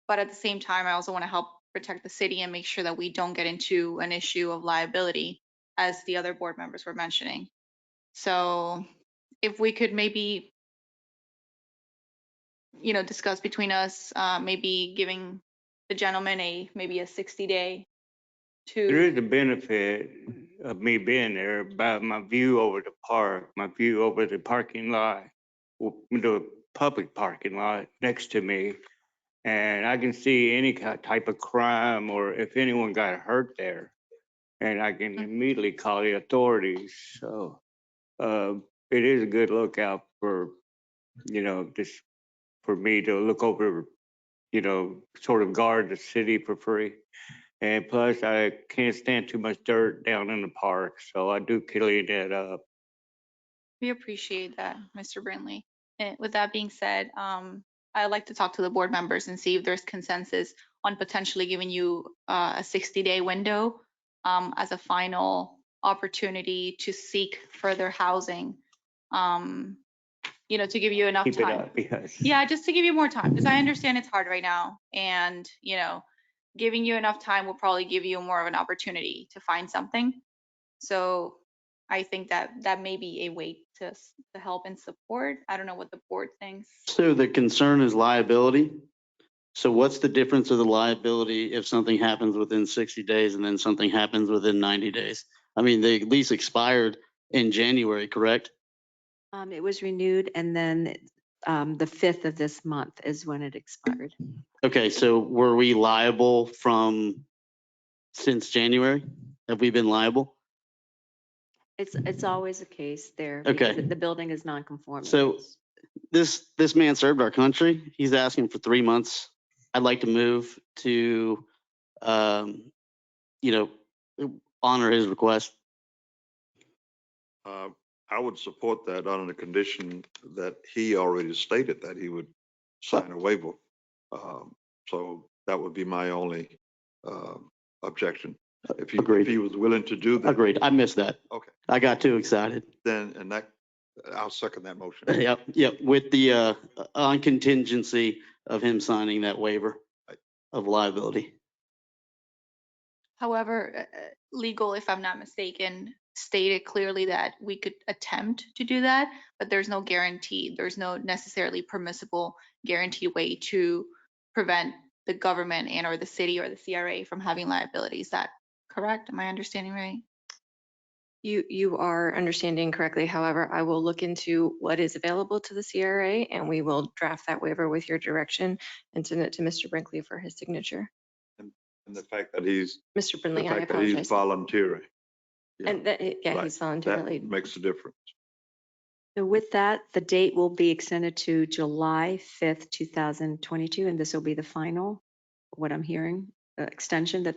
[SPEAKER 6] but at the same time, I also want to help protect the city and make sure that we don't get into an issue of liability, as the other board members were mentioning. So if we could maybe, you know, discuss between us, maybe giving the gentleman maybe a 60-day
[SPEAKER 9] There
[SPEAKER 6] to.
[SPEAKER 9] is a benefit of me being there about my view over the park, my view over the parking lot, the public parking lot next to me. And I can see any type of crime or if anyone got hurt there. And I can immediately call the authorities. So it is a good lookout for, you know, just for me to look over, you know, sort of guard the city for free. And plus, I can't stand too much dirt down in the park, so I do clean that up.
[SPEAKER 6] We appreciate that, Mr. Brindley. And with that being said, I'd like to talk to the board members and see if there's consensus on potentially giving you a 60-day window as a final opportunity to seek further housing. You know, to give you enough
[SPEAKER 9] Keep it
[SPEAKER 6] time.
[SPEAKER 9] up, because
[SPEAKER 6] Yeah, just to give you more time, because I understand it's hard right now. And, you know, giving you enough time will probably give you more of an opportunity to find something. So I think that may be a way to help and support. I don't know what the board thinks.
[SPEAKER 3] So the concern is liability. So what's the difference of the liability if something happens within 60 days and then something happens within 90 days? I mean, the lease expired in January, correct?
[SPEAKER 4] It was renewed and then the 5th of this month is when it expired.
[SPEAKER 3] Okay, so were we liable from since January? Have we been liable?
[SPEAKER 4] It's always a case there
[SPEAKER 3] Okay.
[SPEAKER 4] because the building is non-conforming.
[SPEAKER 3] So this man served our country. He's asking for 3 months. I'd like to move to, you know, honor his request.
[SPEAKER 2] I would support that on the condition that he already stated that he would sign a waiver. So that would be my only objection. If
[SPEAKER 1] Agreed.
[SPEAKER 2] he was willing to do that,
[SPEAKER 1] Agreed. I missed that.
[SPEAKER 2] okay,
[SPEAKER 1] I got too excited.
[SPEAKER 2] then, and that, I'll second that motion.
[SPEAKER 3] Yep, with the on contingency of him signing that waiver of liability.
[SPEAKER 6] However, legal, if I'm not mistaken, stated clearly that we could attempt to do that, but there's no guarantee. There's no necessarily permissible guaranteed way to prevent the government and or the city or the CRA from having liability. Is that correct? Am I understanding right?
[SPEAKER 5] You are understanding correctly. However, I will look into what is available to the CRA and we will draft that waiver with your direction and send it to Mr. Brinkley for his signature.
[SPEAKER 2] And the fact that he's,
[SPEAKER 5] Mr.
[SPEAKER 2] the
[SPEAKER 5] Brinkley, I
[SPEAKER 2] fact that he's
[SPEAKER 5] apologize.
[SPEAKER 2] volunteering.
[SPEAKER 5] And that, yeah,
[SPEAKER 2] Right.
[SPEAKER 5] he's voluntarily.
[SPEAKER 2] That makes a difference.
[SPEAKER 4] So with that, the date will be extended to July 5th, 2022, and this will be the final, what I'm hearing, extension that,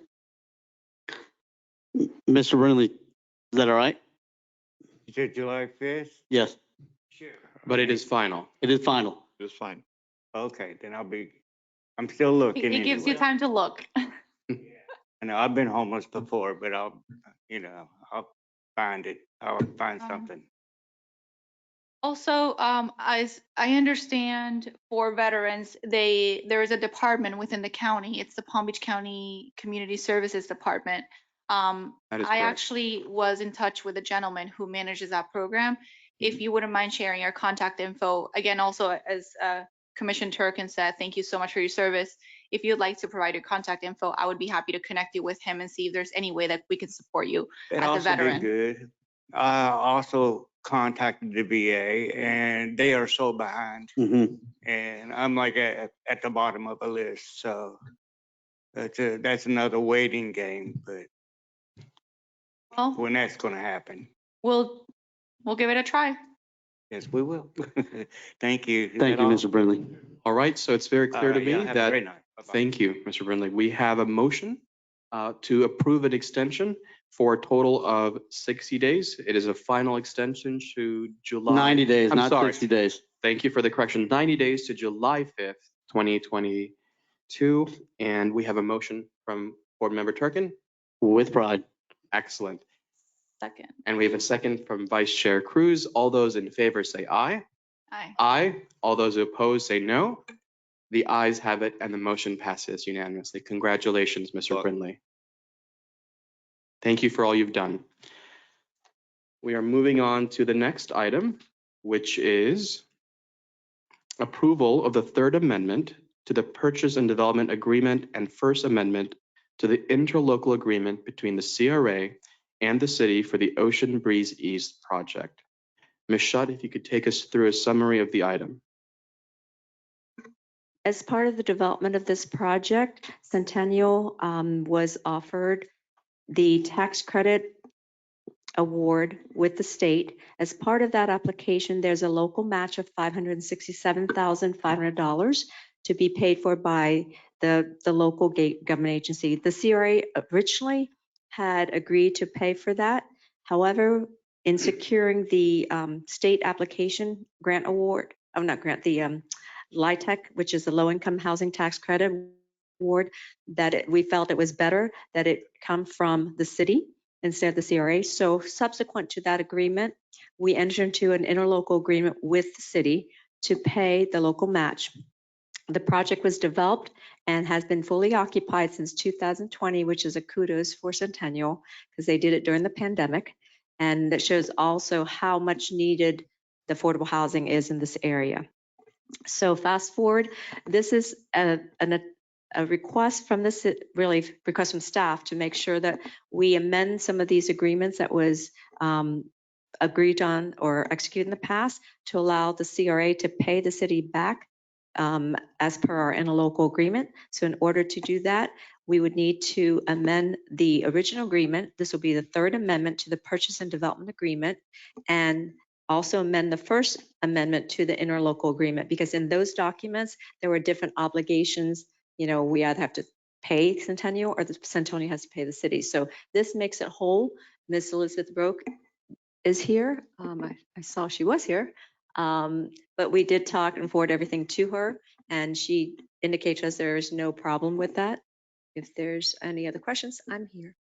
[SPEAKER 3] Mr. Brindley, is that all right?
[SPEAKER 9] You said July 5th?
[SPEAKER 3] Yes,
[SPEAKER 9] Sure.
[SPEAKER 1] But it is final.
[SPEAKER 3] it is final.
[SPEAKER 2] It's fine.
[SPEAKER 9] Okay, then I'm still looking.
[SPEAKER 6] It gives you
[SPEAKER 9] anyway.
[SPEAKER 6] time to look.
[SPEAKER 9] I know I've been homeless before, but I'll find it. I'll find something.
[SPEAKER 6] Also, as I understand for veterans, there is a department within the county. It's the Palm Beach County Community Services Department.
[SPEAKER 1] That is
[SPEAKER 6] I
[SPEAKER 1] correct.
[SPEAKER 6] actually was in touch with a gentleman who manages that program. If you wouldn't mind sharing your contact info, again, also as Commissioner Turkin said, thank you so much for your service. If you'd like to provide your contact info, I would be happy to connect you with him and see if there's any way that we can support you
[SPEAKER 9] It'd
[SPEAKER 6] as a
[SPEAKER 9] also be
[SPEAKER 6] veteran.
[SPEAKER 9] good. I also contacted the VA and they are so behind.
[SPEAKER 3] Mhm.
[SPEAKER 9] And I'm like at the bottom of a list, so that's another waiting game, but
[SPEAKER 6] Well,
[SPEAKER 9] when that's gonna happen,
[SPEAKER 6] we'll give it a try.
[SPEAKER 9] yes, we will. Thank you. Is
[SPEAKER 3] Thank
[SPEAKER 9] that
[SPEAKER 3] you,
[SPEAKER 9] all?
[SPEAKER 3] Mr. Brindley.
[SPEAKER 1] All right, so it's very
[SPEAKER 9] All
[SPEAKER 1] clear to
[SPEAKER 9] right,
[SPEAKER 1] me
[SPEAKER 9] y'all have a
[SPEAKER 1] that,
[SPEAKER 9] great night. Bye-bye.
[SPEAKER 1] thank you, Mr. Brindley. We have a motion to approve an extension for a total of 60 days. It is a final extension to July.
[SPEAKER 3] 90 days,
[SPEAKER 1] I'm
[SPEAKER 3] not
[SPEAKER 1] sorry.
[SPEAKER 3] 60 days.
[SPEAKER 1] Thank you for the correction. 90 days to July 5th, 2022. And we have a motion from Board Member Turkin.
[SPEAKER 3] With pride.
[SPEAKER 1] Excellent.
[SPEAKER 6] Second.
[SPEAKER 1] And we have a second from Vice Chair Cruz. All those in favor say aye.
[SPEAKER 6] Aye.
[SPEAKER 1] Aye. All those opposed say no. The ayes have it and the motion passes unanimously. Congratulations, Mr. Brindley. Thank you for all you've done. We are moving on to the next item, which is approval of the Third Amendment to the Purchase and Development Agreement and First Amendment to the interlocal agreement between the CRA and the city for the Ocean Breeze East project. Ms. Shutt, if you could take us through a summary of the item.
[SPEAKER 4] as part of the development of this project, Centennial was offered the tax credit award with the state. As part of that application, there's a local match of $567,500 to be paid for by the local government agency. The CRA originally had agreed to pay for that. However, in securing the state application grant award, not grant, the LIHTC, which is the low income housing tax credit award, that we felt it was better that it come from the city instead of the CRA. So subsequent to that agreement, we entered into an interlocal agreement with the city to pay the local match. The project was developed and has been fully occupied since 2020, which is a kudos for Centennial because they did it during the pandemic. And that shows also how much needed the affordable housing is in this area. So fast forward, this is a request from the really request from staff to make sure that we amend some of these agreements that was agreed on or executed in the past to allow the CRA to pay the city back as per our interlocal agreement. So in order to do that, we would need to amend the original agreement. This will be the third amendment to the purchase and development agreement, and also amend the first amendment to the interlocal agreement, because in those documents, there were different obligations. You know, we either have to pay Centennial or the Centennial has to pay the city. So this makes it whole. Ms. Elizabeth Broke is here. I saw she was here. But we did talk and forward everything to her, and she indicated to us there is no problem with that. if there's any other questions, I'm here.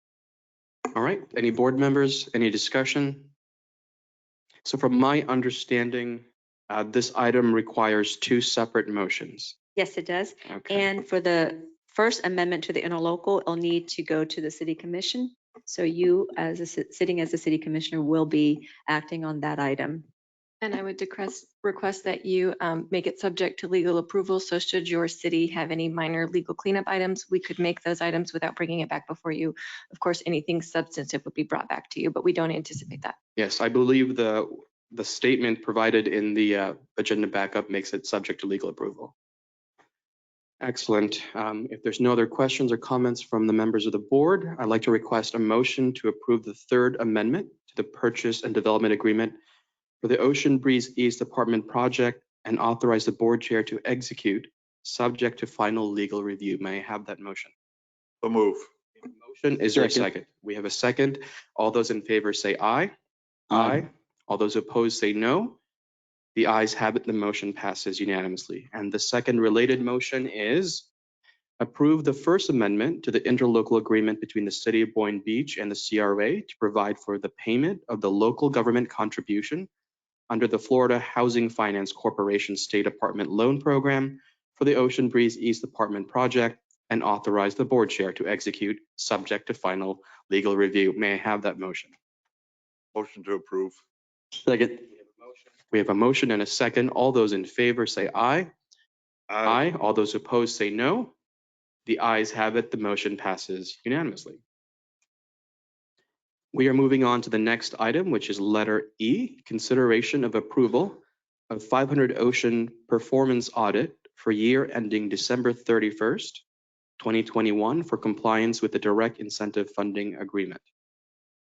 [SPEAKER 1] All right, any board members, any discussion? So from my understanding, this item requires two separate motions.
[SPEAKER 4] Yes, it does.
[SPEAKER 1] Okay.
[SPEAKER 4] And for the first amendment to the interlocal, it'll need to go to the city commission. So you, as sitting as a city commissioner, will be acting on that item.
[SPEAKER 5] And I would request that you make it subject to legal approval. So should your city have any minor legal cleanup items, we could make those items without bringing it back before you. Of course, anything substantive would be brought back to you, but we don't anticipate that.
[SPEAKER 1] Yes, I believe the statement provided in the agenda backup makes it subject to legal approval. Excellent. If there's no other questions or comments from the members of the board, I'd like to request a motion to approve the third amendment to the purchase and development agreement for the Ocean Breeze East Apartment project and authorize the board chair to execute subject to final legal review. May I have that motion?
[SPEAKER 2] So move.
[SPEAKER 1] Motion, is there a second? We have a second. All those in favor say aye. Aye. All those opposed say no. The ayes have it. The motion passes unanimously. And the second related motion is approve the First Amendment to the interlocal agreement between the City of Boynton Beach and the CRA to provide for the payment of the local government contribution under the Florida Housing Finance Corporation State Apartment Loan Program for the Ocean Breeze East Apartment project and authorize the board chair to execute subject to final legal review. May I have that motion?
[SPEAKER 2] Motion to approve.
[SPEAKER 1] Second. We have a motion and a second. All those in favor say aye. Aye. All those opposed say no. The ayes have it. The motion passes unanimously. We are moving on to the next item, which is letter E, consideration of approval of 500 Ocean performance audit for year ending December 31st, 2021 for compliance with the direct incentive funding agreement.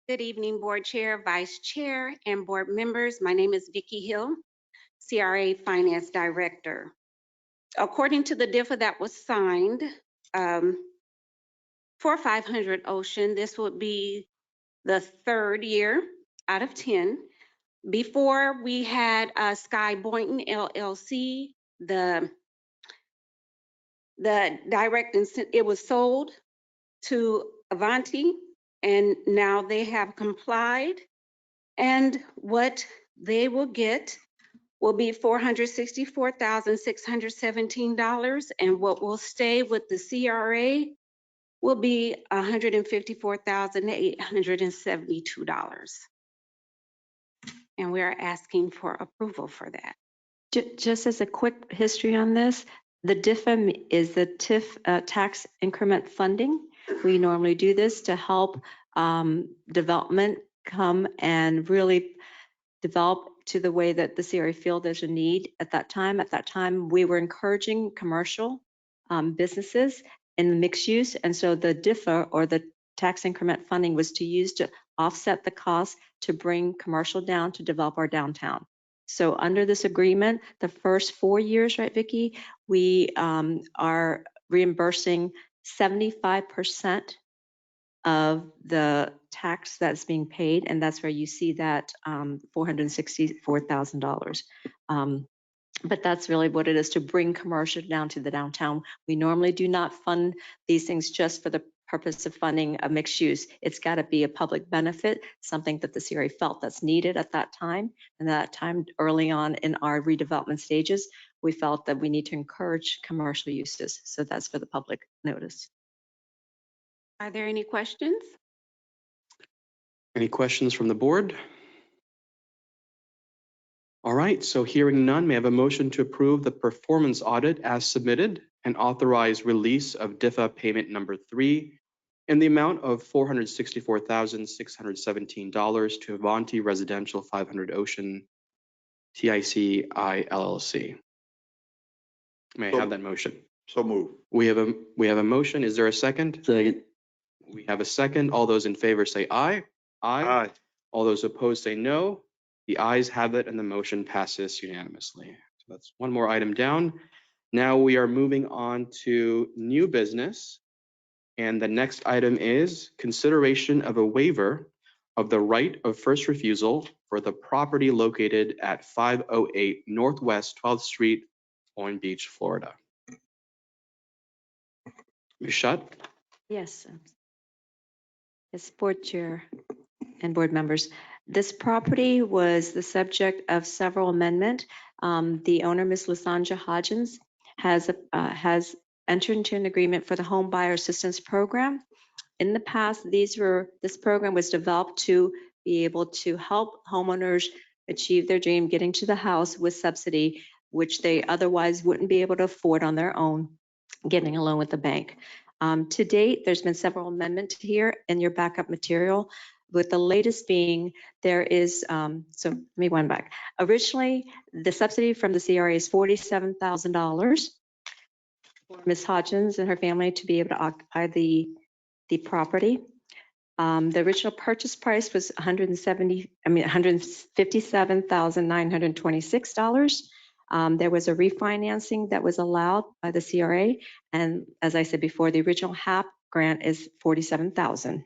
[SPEAKER 14] Good evening, Board Chair, Vice Chair, and board members. My name is Vicki Hill, CRA Finance Director. According to the DIFA that was signed for 500 Ocean, this would be the third year out of 10. Before we had Sky Boynton LLC, the direct incentive, it was sold to Avanti, and now they have complied. And what they will get will be $464,617, and what will stay with the CRA will be $154,872. And we are asking for approval for that.
[SPEAKER 4] Just as a quick history on this, the DIFA is the TIF tax increment funding. We normally do this to help development come and really develop to the way that the CRA feel there's a need at that time. At that time, we were encouraging commercial businesses in the mixed use. And so the DIFA, or the tax increment funding, was to use to offset the cost to bring commercial down to develop our downtown. So under this agreement, the first 4 years, right, Vicki, we are reimbursing 75% of the tax that's being paid, and that's where you see that $464,000. But that's really what it is, to bring commercial down to the downtown. We normally do not fund these things just for the purpose of funding a mixed use. It's got to be a public benefit, something that the CRA felt that's needed at that time. And that time, early on in our redevelopment stages, we felt that we need to encourage commercial uses. So that's for the public notice.
[SPEAKER 14] Are there any questions?
[SPEAKER 1] Any questions from the board? All right, so hearing none, may I have a motion to approve the performance audit as submitted and authorize release of DIFA payment number 3 in the amount of $464,617 to Avanti Residential 500 Ocean TICI LLC. May I have that motion?
[SPEAKER 2] So move.
[SPEAKER 1] We have a motion. Is there a second?
[SPEAKER 3] Second.
[SPEAKER 1] We have a second. All those in favor say aye.
[SPEAKER 2] Aye.
[SPEAKER 1] All those opposed say no. The ayes have it, and the motion passes unanimously. So that's one more item down. Now we are moving on to new business. And the next item is consideration of a waiver of the right of first refusal for the property located at 508 Northwest 12th Street, Boynton Beach, Florida. Ms. Shutt?
[SPEAKER 4] Yes. Yes, Board Chair and board members. This property was the subject of several amendments. The owner, Ms. Lysandra Hodgins, has entered into an agreement for the Home Buyer Assistance Program. In the past, this program was developed to be able to help homeowners achieve their dream, getting to the house with subsidy, which they otherwise wouldn't be able to afford on their own, getting a loan with the bank. To date, there's been several amendments here in your backup material, with the latest being there is, so let me wind back. Originally, the subsidy from the CRA is $47,000 for Ms. Hodgins and her family to be able to occupy the property. The original purchase price was $157,926. There was a refinancing that was allowed by the CRA. And as I said before, the original HAP grant is $47,000.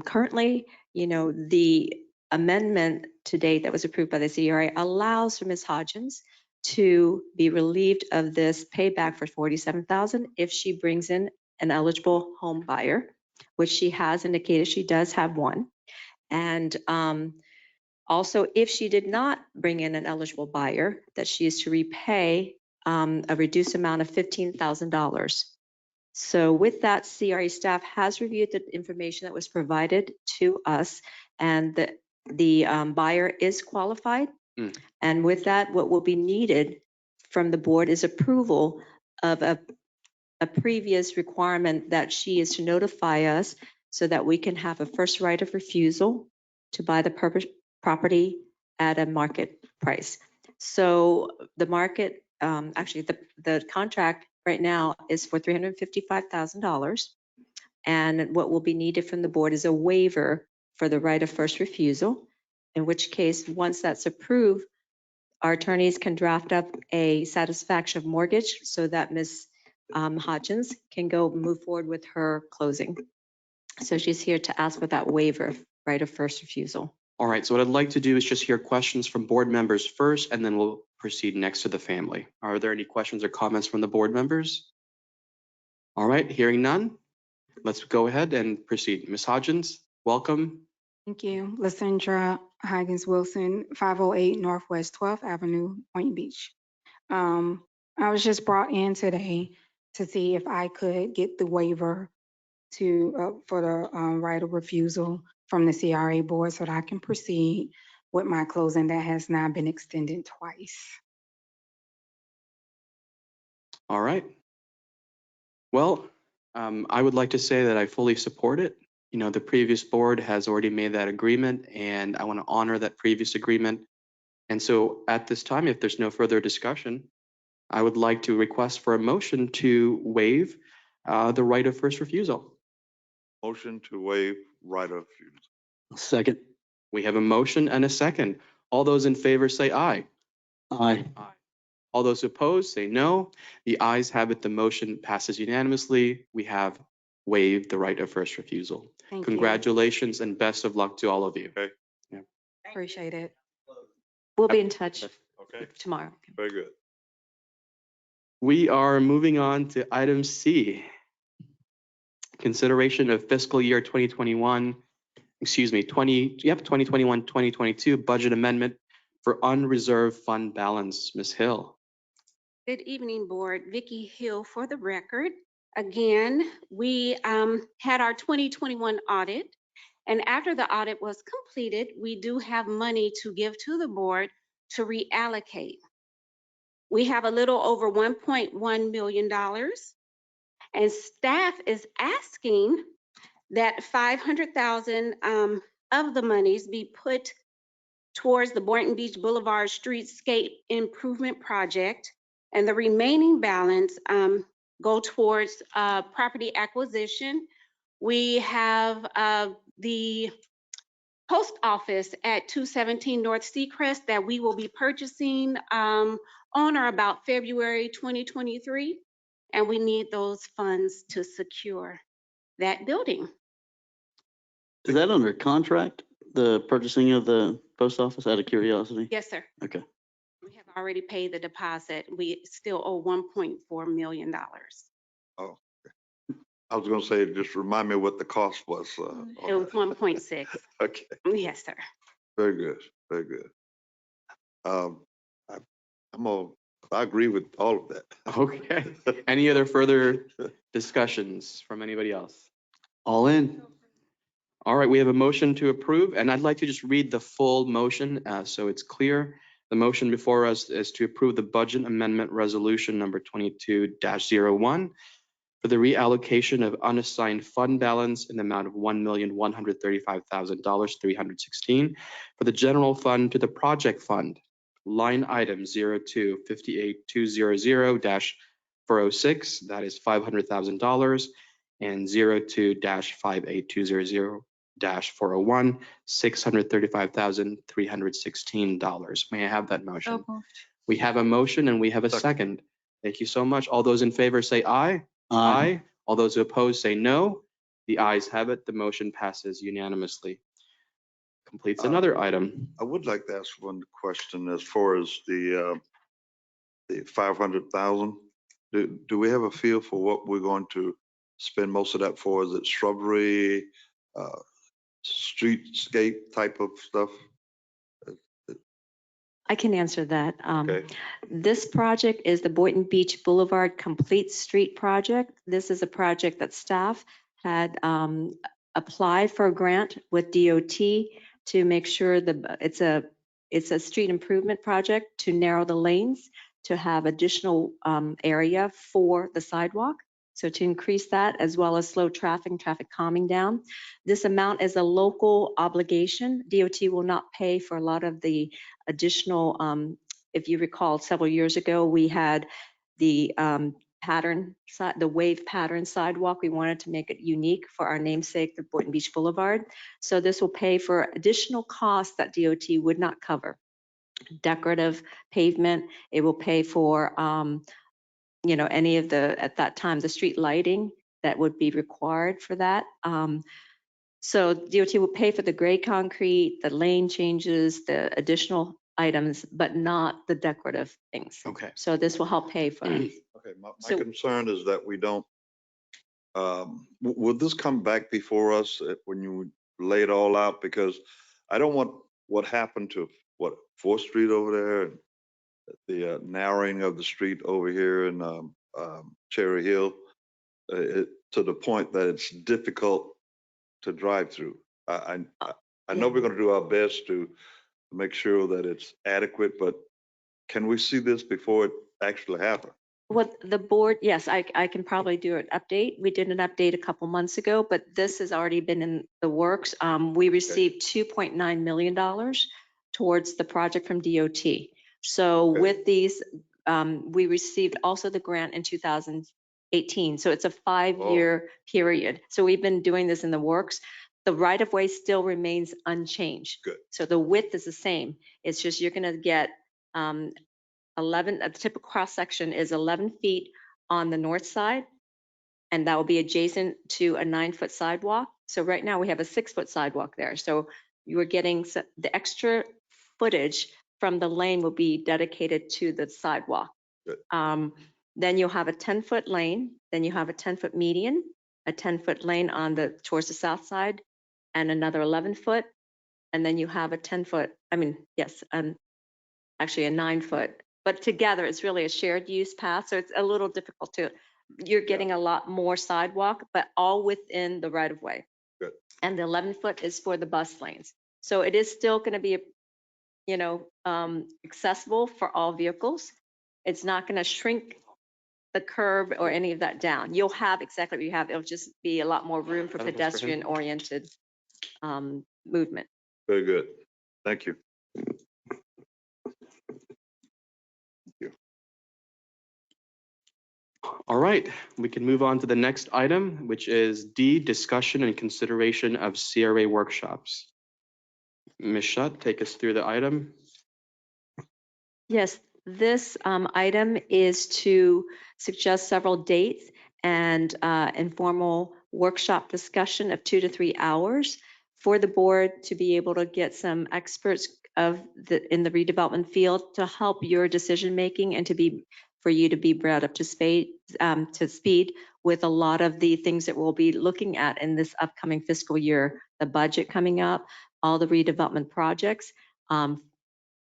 [SPEAKER 4] Currently, the amendment to date that was approved by the CRA allows for Ms. Hodgins to be relieved of this payback for $47,000 if she brings in an eligible home buyer, which she has indicated she does have one. And also, if she did not bring in an eligible buyer, that she is to repay a reduced amount of $15,000. So with that, CRA staff has reviewed the information that was provided to us, and the buyer is qualified. And with that, what will be needed from the board is approval of a previous requirement that she is to notify us so that we can have a first right of refusal to buy the property at a market price. So the market, actually the contract right now is for $355,000. And what will be needed from the board is a waiver for the right of first refusal, in which case, once that's approved, our attorneys can draft up a satisfaction of mortgage so that Ms. Hodgins can go move forward with her closing. So she's here to ask for that waiver, right of first refusal.
[SPEAKER 1] All right, so what I'd like to do is just hear questions from board members first, and then we'll proceed next to the family. Are there any questions or comments from the board members? All right, hearing none, let's go ahead and proceed. Ms. Hodgins, welcome.
[SPEAKER 15] Thank you. Lysandra Higgins Wilson, 508 Northwest 12th Avenue, Point Beach. I was just brought in today to see if I could get the waiver for the right of refusal from the CRA board so that I can proceed with my closing that has now been extended twice.
[SPEAKER 1] All right. Well, I would like to say that I fully support it. The previous board has already made that agreement, and I want to honor that previous agreement. And so at this time, if there's no further discussion, I would like to request for a motion to waive the right of first refusal.
[SPEAKER 2] Motion to waive right of refusal.
[SPEAKER 3] Second.
[SPEAKER 1] We have a motion and a second. All those in favor say aye.
[SPEAKER 3] Aye.
[SPEAKER 1] Aye. All those opposed say no. The ayes have it. The motion passes unanimously. We have waived the right of first refusal.
[SPEAKER 15] Thank
[SPEAKER 1] Congratulations and best of luck to all of you.
[SPEAKER 2] Okay.
[SPEAKER 15] you. Appreciate it.
[SPEAKER 4] We'll be in touch
[SPEAKER 2] Okay.
[SPEAKER 4] tomorrow.
[SPEAKER 2] Very good.
[SPEAKER 1] We are moving on to item C. Consideration of fiscal year 2021, 2021-2022 budget amendment for unreserved fund balance. Ms. Hill.
[SPEAKER 14] Good evening, Board. Vicki Hill for the record. Again, we had our 2021 audit, and after the audit was completed, we do have money to give to the board to reallocate. We have a little over $1.1 million, and staff is asking that $500,000 of the monies be put towards the Boynton Beach Boulevard Streetscape Improvement Project, and the remaining balance go towards property acquisition. We have the post office at 217 North Seacrest that we will be purchasing on or about February 2023, and we need those funds to secure that building.
[SPEAKER 3] Is that under contract, the purchasing of the post office, out of curiosity?
[SPEAKER 14] Yes, sir.
[SPEAKER 3] Okay.
[SPEAKER 14] We have already paid the deposit. We still owe $1.4 million.
[SPEAKER 2] Oh, okay. I was gonna say, just remind me what the cost was. On
[SPEAKER 14] It was
[SPEAKER 2] that.
[SPEAKER 14] 1.6.
[SPEAKER 2] Okay,
[SPEAKER 14] Yes, sir.
[SPEAKER 2] very good, very good. I, I agree with all of that.
[SPEAKER 1] Okay. Any other further discussions from anybody else?
[SPEAKER 3] All in.
[SPEAKER 1] All right, we have a motion to approve, and I'd like to just read the full motion so it's clear. The motion before us is to approve the budget amendment resolution number 22-01 for the reallocation of unassigned fund balance in the amount of $1,135,316 for the general fund to the project fund, line item 02-58200-406, that is $500,000, and 02-58200-401, $635,316. May I have that motion?
[SPEAKER 6] So moved.
[SPEAKER 1] We have a motion and we have a second. Thank you so much. All those in favor say aye. Aye. All those who oppose say no. The ayes have it. The motion passes unanimously. Completes another item.
[SPEAKER 2] I would like to ask one question as far as the 500,000. Do we have a feel for what we're going to spend most of that for? Is it shrubbery, streetscape type of stuff?
[SPEAKER 4] I can answer that.
[SPEAKER 2] Okay.
[SPEAKER 4] This project is the Boynton Beach Boulevard Complete Street Project. This is a project that staff had applied for a grant with DOT to make sure it's a street improvement project to narrow the lanes, to have additional area for the sidewalk. So to increase that as well as slow traffic calming down. This amount is a local obligation. DOT will not pay for a lot of the additional, if you recall, several years ago, we had the the wave pattern sidewalk. We wanted to make it unique for our namesake, the Boynton Beach Boulevard. So this will pay for additional costs that DOT would not cover. Decorative pavement, it will pay for, any of the, at that time, the street lighting that would be required for that. So DOT will pay for the gray concrete, the lane changes, the additional items, but not the decorative things.
[SPEAKER 1] Okay.
[SPEAKER 4] So this will help pay for it.
[SPEAKER 2] Okay, my
[SPEAKER 4] So-
[SPEAKER 2] concern is that we don't, will this come back before us when you lay it all out? Because I don't want what happened to, 4th Street over there, and the narrowing of the street over here in Cherry Hill, to the point that it's difficult to drive through. I know we're gonna do our best to make sure that it's adequate, but can we see this before it actually happens?
[SPEAKER 4] What the board, yes, I can probably do an update. We did an update a couple months ago, but this has already been in the works. We received $2.9 million towards the project from DOT. So
[SPEAKER 2] Okay.
[SPEAKER 4] with these, we received also the grant in 2018. So it's a 5-year period. So we've been doing this in the works. The right of way still remains unchanged.
[SPEAKER 2] Good.
[SPEAKER 4] So the width is the same. It's just you're going to get 11, a typical cross section is 11 feet on the north side, and that will be adjacent to a 9-foot sidewalk. So right now we have a 6-foot sidewalk there. So you are getting the extra footage from the lane will be dedicated to the sidewalk.
[SPEAKER 2] Good.
[SPEAKER 4] Then you'll have a 10-foot lane, then you have a 10-foot median, a 10-foot lane on towards the south side, and another 11-foot, and then you have a 10-foot, actually a 9-foot. But together, it's really a shared use path, so it's a little difficult to, you're getting a lot more sidewalk, but all within the right of way.
[SPEAKER 2] Good.
[SPEAKER 4] And the 11-foot is for the bus lanes. So it is still gonna be, accessible for all vehicles. It's not gonna shrink the curb or any of that down. You'll have exactly what you have. It'll just be a lot more room for pedestrian-oriented movement.
[SPEAKER 2] Very good. Thank you.
[SPEAKER 1] All right, we can move on to the next item, which is D, discussion and consideration of CRA workshops. Ms. Shutt, take us through the item.
[SPEAKER 4] Yes, this item is to suggest several dates and informal workshop discussion of 2 to 3 hours for the board to be able to get some experts in the redevelopment field to help your decision making and to be for you to be brought up to speed with a lot of the things that we'll be looking at in this upcoming fiscal year, the budget coming up, all the redevelopment projects.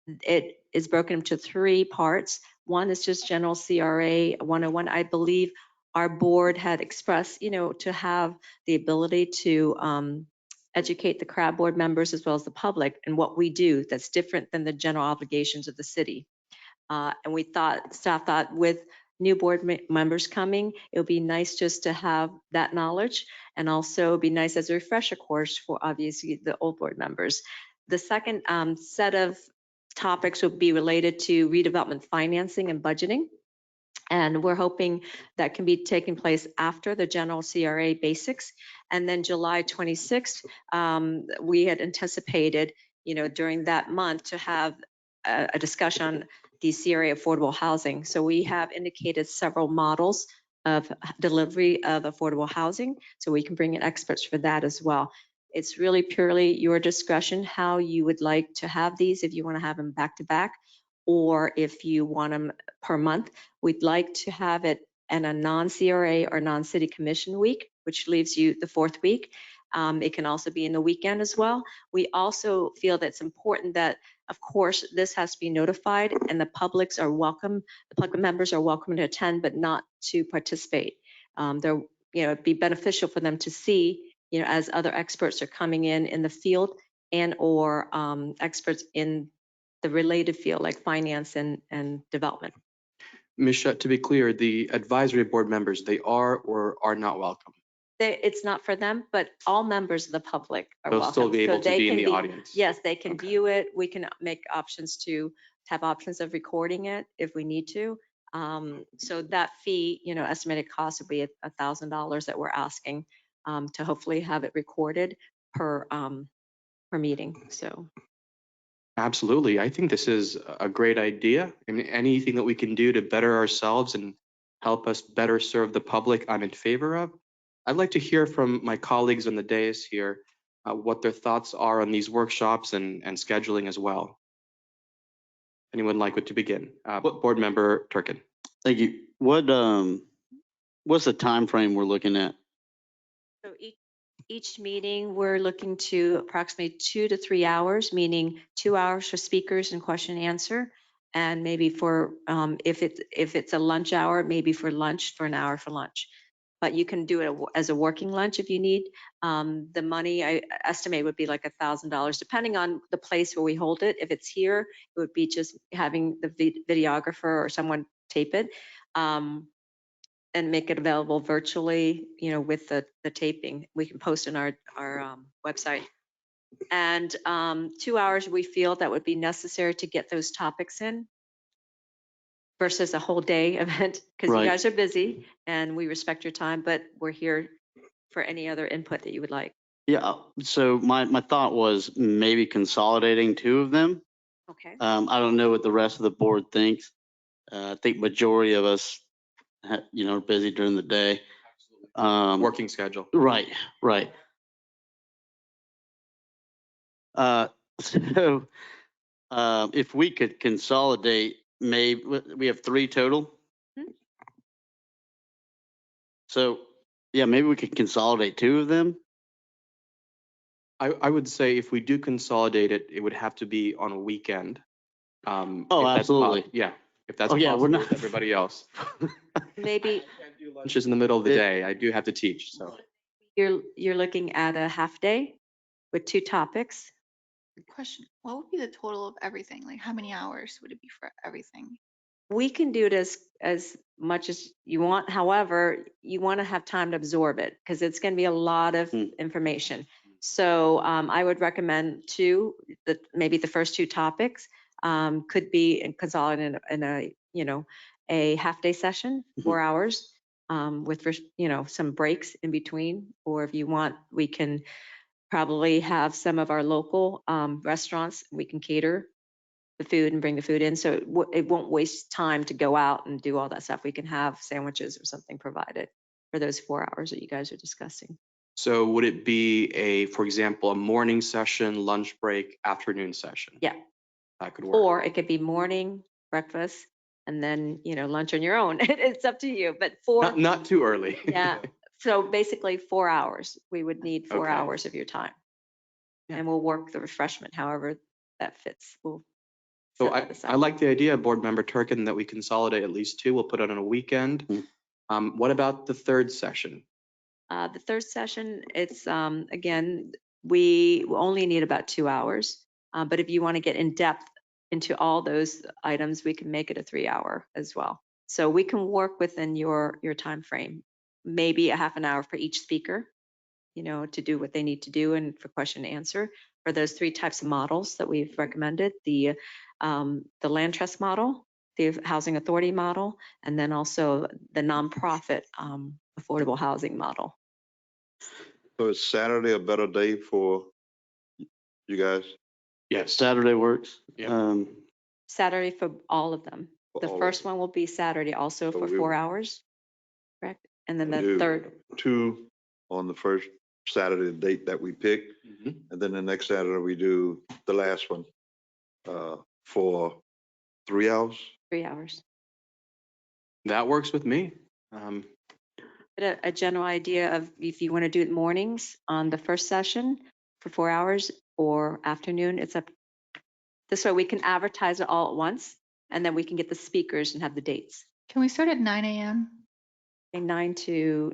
[SPEAKER 4] It is broken into 3 parts. One is just general CRA 101. I believe our board had expressed, to have the ability to educate the CRA board members as well as the public and what we do that's different than the general obligations of the city. And staff thought with new board members coming, it would be nice just to have that knowledge, and also be nice as a refresher course for obviously the old board members. The second set of topics will be related to redevelopment financing and budgeting. And we're hoping that can be taking place after the general CRA basics. And then July 26th, we had anticipated, during that month to have a discussion on the CRA affordable housing. So we have indicated several models of delivery of affordable housing, so we can bring in experts for that as well. It's really purely your discretion how you would like to have these, if you want to have them back to back, or if you want them per month. We'd like to have it in a non-CRA or non-city commission week, which leaves you the 4th week. It can also be in the weekend as well. We also feel that it's important that, of course, this has to be notified, and the public members are welcome to attend, but not to participate. It'd be beneficial for them to see, as other experts are coming in the field, and or experts in the related field like finance and development.
[SPEAKER 1] Ms. Shutt, to be clear, the advisory board members, they are or are not welcome.
[SPEAKER 4] It's not for them, but all members of the public are
[SPEAKER 1] They'll
[SPEAKER 4] welcome.
[SPEAKER 1] still be able
[SPEAKER 4] So
[SPEAKER 1] to
[SPEAKER 4] they
[SPEAKER 1] be in
[SPEAKER 4] can
[SPEAKER 1] the audience.
[SPEAKER 4] Yes, they can
[SPEAKER 1] Okay.
[SPEAKER 4] view it. We can make options to have options of recording it if we need to. So that fee, estimated cost would be $1,000 that we're asking to hopefully have it recorded per meeting. So.
[SPEAKER 1] Absolutely. I think this is a great idea. And anything that we can do to better ourselves and help us better serve the public, I'm in favor of. I'd like to hear from my colleagues on the dais here what their thoughts are on these workshops and scheduling as well. Anyone like to begin? Board Member Turkin.
[SPEAKER 3] Thank you. What's the time frame we're looking at?
[SPEAKER 4] So each meeting, we're looking to approximately 2 to 3 hours, meaning 2 hours for speakers and question and answer, and maybe for if it's a lunch hour, maybe for lunch for an hour for lunch. But you can do it as a working lunch if you need. The money I estimate would be like $1,000, depending on the place where we hold it. If it's here, it would be just having the videographer or someone tape it. And make it available virtually, with the taping. We can post on our website. And 2 hours, we feel that would be necessary to get those topics in versus a whole day event, because
[SPEAKER 3] Right.
[SPEAKER 4] you guys are busy and we respect your time, but we're here for any other input that you would like.
[SPEAKER 3] Yeah, so my thought was maybe consolidating 2 of them.
[SPEAKER 4] Okay.
[SPEAKER 3] I don't know what the rest of the board thinks. I think majority of us, are busy during the day.
[SPEAKER 1] Working schedule.
[SPEAKER 3] Right. So if we could consolidate, maybe we have 3 total.
[SPEAKER 4] Mhm.
[SPEAKER 3] So yeah, maybe we could consolidate 2 of them.
[SPEAKER 1] I would say if we do consolidate it, it would have to be on a weekend.
[SPEAKER 3] Oh,
[SPEAKER 1] if that's
[SPEAKER 3] absolutely.
[SPEAKER 1] Yeah, if that's
[SPEAKER 3] Oh, yeah, we're
[SPEAKER 1] possible
[SPEAKER 3] not-
[SPEAKER 1] with everybody else.
[SPEAKER 4] Maybe
[SPEAKER 1] I can't do lunches in the middle of the day. I do have to teach, so.
[SPEAKER 4] you're looking at a half day with 2 topics.
[SPEAKER 6] Question, what would be the total of everything? Like how many hours would it be for everything?
[SPEAKER 4] We can do it as much as you want. However, you want to have time to absorb it because it's going to be a lot of information. So I would recommend maybe the first 2 topics could be consolidated in a half day session, 4 hours with some breaks in between. Or if you want, we can probably have some of our local restaurants. We can cater the food and bring the food in. So it won't waste time to go out and do all that stuff. We can have sandwiches or something provided for those 4 hours that you guys are discussing.
[SPEAKER 1] So would it be for example, a morning session, lunch break, afternoon session?
[SPEAKER 4] Yeah.
[SPEAKER 1] That could work.
[SPEAKER 4] Or it could be morning, breakfast, and then, lunch on your own. It's up to you, but four,
[SPEAKER 1] Not too early.
[SPEAKER 4] yeah. So basically 4 hours. We would need 4
[SPEAKER 1] Okay.
[SPEAKER 4] hours of your time.
[SPEAKER 1] Yeah.
[SPEAKER 4] And we'll work the refreshment however that fits. We'll
[SPEAKER 1] So
[SPEAKER 4] set that aside.
[SPEAKER 1] I like the idea, Board Member Turkin, that we consolidate at least 2. We'll put it on a weekend. What about the third session?
[SPEAKER 4] The third session, it's, again, we will only need about 2 hours. But if you want to get in depth into all those items, we can make it a 3-hour as well. So we can work within your time frame, maybe a half an hour for each speaker, to do what they need to do and for question and answer for those 3 types of models that we've recommended, the land trust model, the housing authority model, and then also the nonprofit affordable housing model.
[SPEAKER 2] So is Saturday a better day for you guys?
[SPEAKER 1] Yes.
[SPEAKER 3] Saturday works.
[SPEAKER 1] Yeah.
[SPEAKER 4] Saturday for all of them.
[SPEAKER 2] For
[SPEAKER 4] The
[SPEAKER 2] all of
[SPEAKER 4] first
[SPEAKER 2] them.
[SPEAKER 4] one will be Saturday also
[SPEAKER 2] So
[SPEAKER 4] for
[SPEAKER 2] we
[SPEAKER 4] 4
[SPEAKER 2] will-
[SPEAKER 4] hours, correct? And then
[SPEAKER 2] We
[SPEAKER 4] the
[SPEAKER 2] do
[SPEAKER 4] third,
[SPEAKER 2] 2 on the first Saturday date that we pick. And then the next Saturday, we do the last one for 3 hours.
[SPEAKER 4] 3 hours.
[SPEAKER 1] That works with me.
[SPEAKER 4] Get a general idea of if you want to do it mornings on the first session for 4 hours or afternoon, it's up. This way we can advertise it all at once and then we can get the speakers and have the dates.
[SPEAKER 6] Can we start at 9 a.m.?
[SPEAKER 4] Okay, 9 to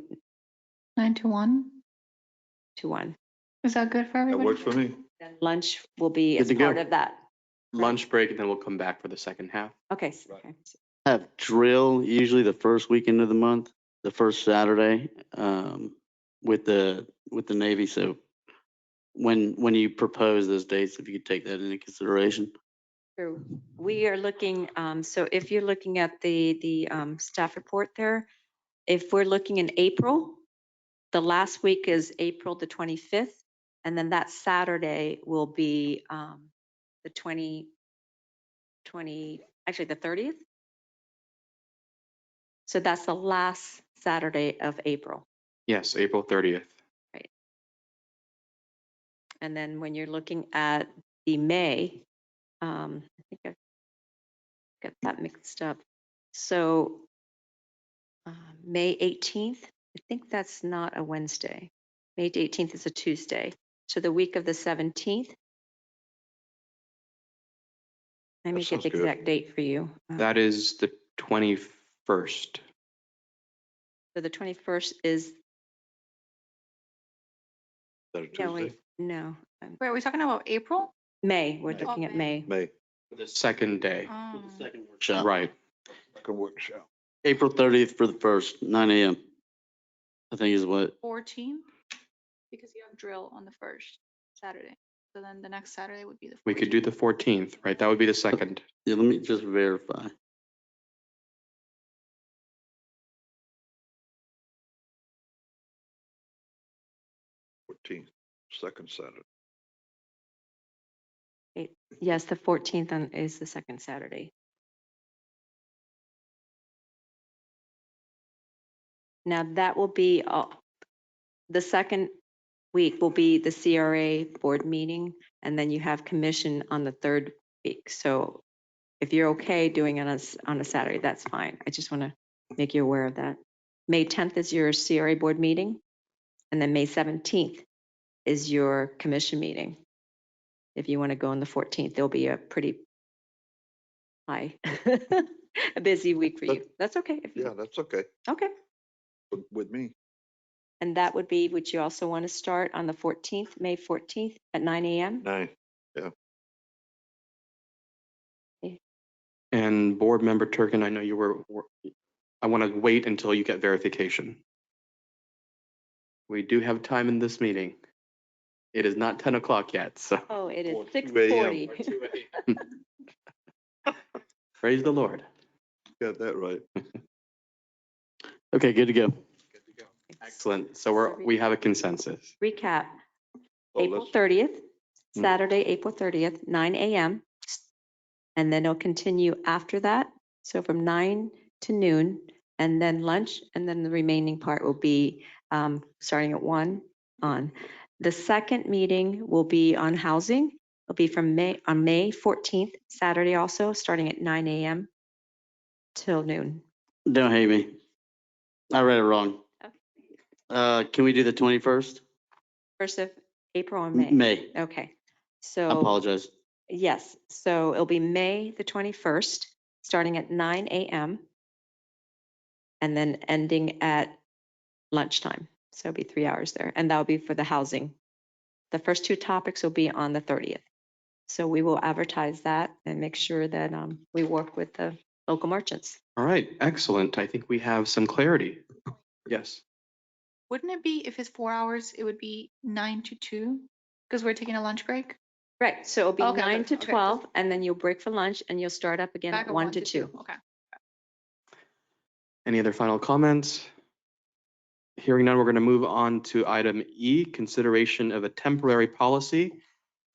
[SPEAKER 6] 9 to 1?
[SPEAKER 4] 1.
[SPEAKER 6] Is that good for
[SPEAKER 2] That
[SPEAKER 6] everybody?
[SPEAKER 2] works for me.
[SPEAKER 4] Then lunch will be
[SPEAKER 3] Good
[SPEAKER 4] as
[SPEAKER 3] to go.
[SPEAKER 4] part of that.
[SPEAKER 1] Lunch break, and then we'll come back for the second half.
[SPEAKER 4] Okay.
[SPEAKER 2] Right.
[SPEAKER 4] Okay.
[SPEAKER 3] Have drill usually the first weekend of the month, the first Saturday, with the Navy. So when you propose those dates, if you could take that into consideration.
[SPEAKER 4] True. We are looking, so if you're looking at the staff report there, if we're looking in April, the last week is April the 25th, and then that Saturday will be the actually the 30th. So that's the last Saturday of April.
[SPEAKER 1] Yes, April 30th.
[SPEAKER 4] Right. And then when you're looking at the May, I think I've got that mixed up. So May 18th, I think that's not a Wednesday. May 18th is a Tuesday. So the week of the 17th. Let me get
[SPEAKER 2] sounds
[SPEAKER 4] the
[SPEAKER 2] good.
[SPEAKER 4] exact date for you.
[SPEAKER 1] That is the 21st.
[SPEAKER 4] So the 21st is,
[SPEAKER 2] Is that a
[SPEAKER 4] no,
[SPEAKER 2] Tuesday?
[SPEAKER 4] wait, no.
[SPEAKER 6] Wait, are we talking about April?
[SPEAKER 4] May, we're
[SPEAKER 2] May.
[SPEAKER 4] looking at
[SPEAKER 6] May.
[SPEAKER 4] May.
[SPEAKER 2] May.
[SPEAKER 1] The second day.
[SPEAKER 6] Oh.
[SPEAKER 3] Second workshop.
[SPEAKER 1] Right.
[SPEAKER 2] Second workshop.
[SPEAKER 3] April 30th for the first, 9 a.m. I think is what.
[SPEAKER 6] 14? Because you have drill on the first Saturday. So then the next Saturday would be the 14th.
[SPEAKER 1] We could do the 14th, right? That would be the second.
[SPEAKER 3] Yeah, let me just verify.
[SPEAKER 2] Second Saturday.
[SPEAKER 4] Yes, the 14th is the second Saturday. Now that will be, the second week will be the CRA board meeting, and then you have commission on the third week. So if you're okay doing it on a Saturday, that's fine. I just want to make you aware of that. May 10th is your CRA board meeting, and then May 17th is your commission meeting. If you want to go on the 14th, there'll be a pretty high, a busy week for you. That's okay.
[SPEAKER 2] Yeah, that's okay
[SPEAKER 4] Okay.
[SPEAKER 2] with me.
[SPEAKER 4] And that would be, would you also want to start on the 14th, May 14th at 9 a.m.?
[SPEAKER 2] 9.
[SPEAKER 1] And Board Member Turkin, I know you were, I want to wait until you get verification. We do have time in this meeting. It is not 10 o'clock yet, so
[SPEAKER 4] Oh, it is
[SPEAKER 2] Or 2
[SPEAKER 4] 6:40.
[SPEAKER 1] praise the Lord.
[SPEAKER 2] Got that right.
[SPEAKER 3] Okay, good to go.
[SPEAKER 1] Excellent. So we have a consensus.
[SPEAKER 4] Recap,
[SPEAKER 2] Oh,
[SPEAKER 4] April
[SPEAKER 2] let's-
[SPEAKER 4] 30th, Saturday, April 30th, 9 a.m. And then it'll continue after that. So from 9 to noon, and then lunch, and then the remaining part will be starting at 1 on. The second meeting will be on housing. It'll be on May 14th, Saturday also, starting at 9 a.m. till noon.
[SPEAKER 3] Don't hate me. I read it wrong. Can we do the 21st?
[SPEAKER 4] 1st of April or May?
[SPEAKER 3] May.
[SPEAKER 4] Okay.
[SPEAKER 3] I
[SPEAKER 4] So,
[SPEAKER 3] apologize.
[SPEAKER 4] yes, so it'll be May the 21st, starting at 9 a.m. and then ending at lunchtime. So it'll be 3 hours there. And that'll be for the housing. The first two topics will be on the 30th. So we will advertise that and make sure that we work with the local merchants.
[SPEAKER 1] All right, excellent. I think we have some clarity. Yes.
[SPEAKER 6] Wouldn't it be, if it's 4 hours, it would be 9 to 2? Because we're taking a lunch break?
[SPEAKER 4] Right, so it'll be
[SPEAKER 6] Okay,
[SPEAKER 4] 9 to
[SPEAKER 6] okay.
[SPEAKER 4] 12, and then you'll break for lunch, and you'll start up again
[SPEAKER 6] Back
[SPEAKER 4] at
[SPEAKER 6] at
[SPEAKER 4] 1 to 2.
[SPEAKER 6] Okay.
[SPEAKER 1] Any other final comments? Hearing none, we're going to move on to item E, consideration of a temporary policy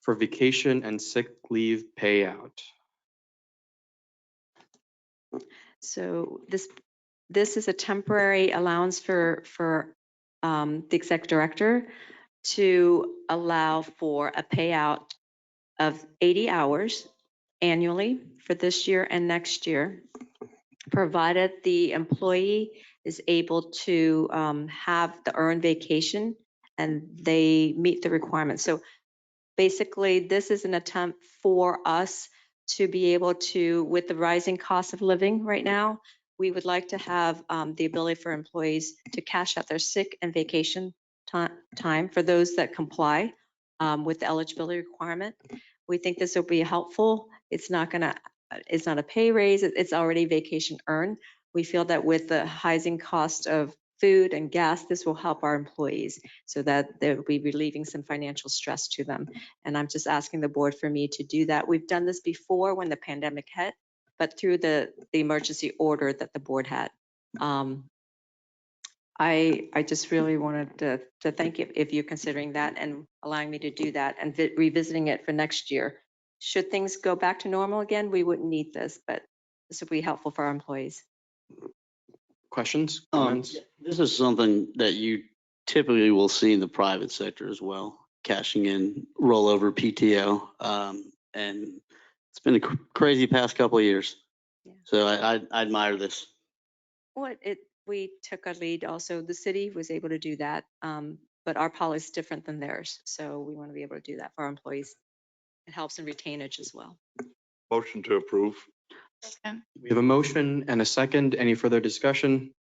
[SPEAKER 1] for vacation and sick leave payout.
[SPEAKER 4] So this is a temporary allowance for the exec director to allow for a payout of 80 hours annually for this year and next year, provided the employee is able to have the earned vacation and they meet the requirements. So basically, this is an attempt for us to be able to, with the rising cost of living right now, we would like to have the ability for employees to cash out their sick and vacation time for those that comply with the eligibility requirement. We think this will be helpful. It's not a pay raise. It's already vacation earned. We feel that with the rising cost of food and gas, this will help our employees so that they'll be relieving some financial stress to them. And I'm just asking the board for me to do that. We've done this before when the pandemic hit, but through the emergency order that the board had. I just really wanted to thank you if you're considering that and allowing me to do that and revisiting it for next year. Should things go back to normal again, we wouldn't need this, but this would be helpful for our employees.
[SPEAKER 1] Questions, comments?
[SPEAKER 3] This is something that you typically will see in the private sector as well, cashing in rollover PTO. And it's been a crazy past couple of years.
[SPEAKER 4] Yeah.
[SPEAKER 3] So I admire this.
[SPEAKER 4] Well, we took a lead also. The city was able to do that, but our policy is different than theirs. So we want to be able to do that for our employees. It helps in retainage as well.
[SPEAKER 2] Motion to approve.
[SPEAKER 1] We have a motion and a second. Any further discussion?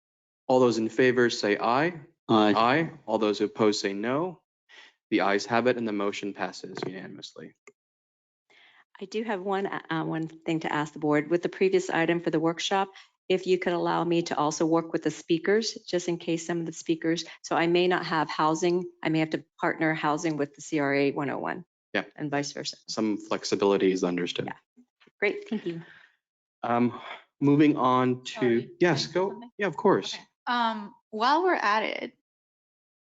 [SPEAKER 1] All those in favor say aye.
[SPEAKER 3] Aye.
[SPEAKER 1] Aye. All those who oppose say no. The ayes have it and the motion passes unanimously.
[SPEAKER 4] I do have one thing to ask the board. With the previous item for the workshop, if you could allow me to also work with the speakers, just in case some of the speakers, so I may not have housing, I may have to partner housing with the CRA 101.
[SPEAKER 1] Yeah.
[SPEAKER 4] And vice versa.
[SPEAKER 1] Some flexibility is understood.
[SPEAKER 4] Yeah. Great, thank you.
[SPEAKER 1] Moving on to,
[SPEAKER 6] Sorry,
[SPEAKER 1] yes,
[SPEAKER 6] can I say
[SPEAKER 1] go.
[SPEAKER 6] something?
[SPEAKER 1] Yeah, of course.
[SPEAKER 6] Okay. While we're at it,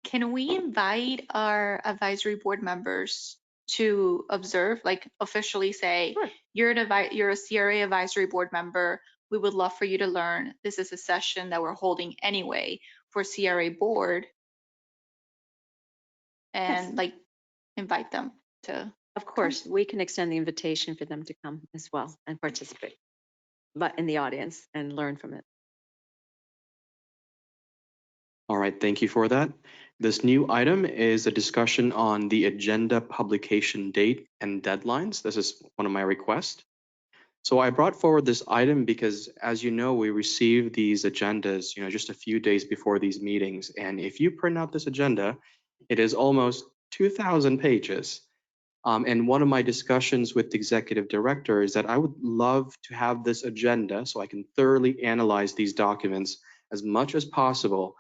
[SPEAKER 6] can we invite our advisory board members to observe, like officially say,
[SPEAKER 4] Sure.
[SPEAKER 6] you're a CRA advisory board member. We would love for you to learn. This is a session that we're holding anyway for CRA board. And
[SPEAKER 4] Yes.
[SPEAKER 6] like invite them to.
[SPEAKER 4] Of course, we can extend the invitation for them to come as well and participate, but in the audience and learn from it.
[SPEAKER 1] All right, thank you for that. This new item is a discussion on the agenda publication date and deadlines. This is one of my requests. So I brought forward this item because, as you know, we receive these agendas, just a few days before these meetings. And if you print out this agenda, it is almost 2,000 pages. And one of my discussions with the executive director is that I would love to have this agenda so I can thoroughly analyze these documents as much as possible,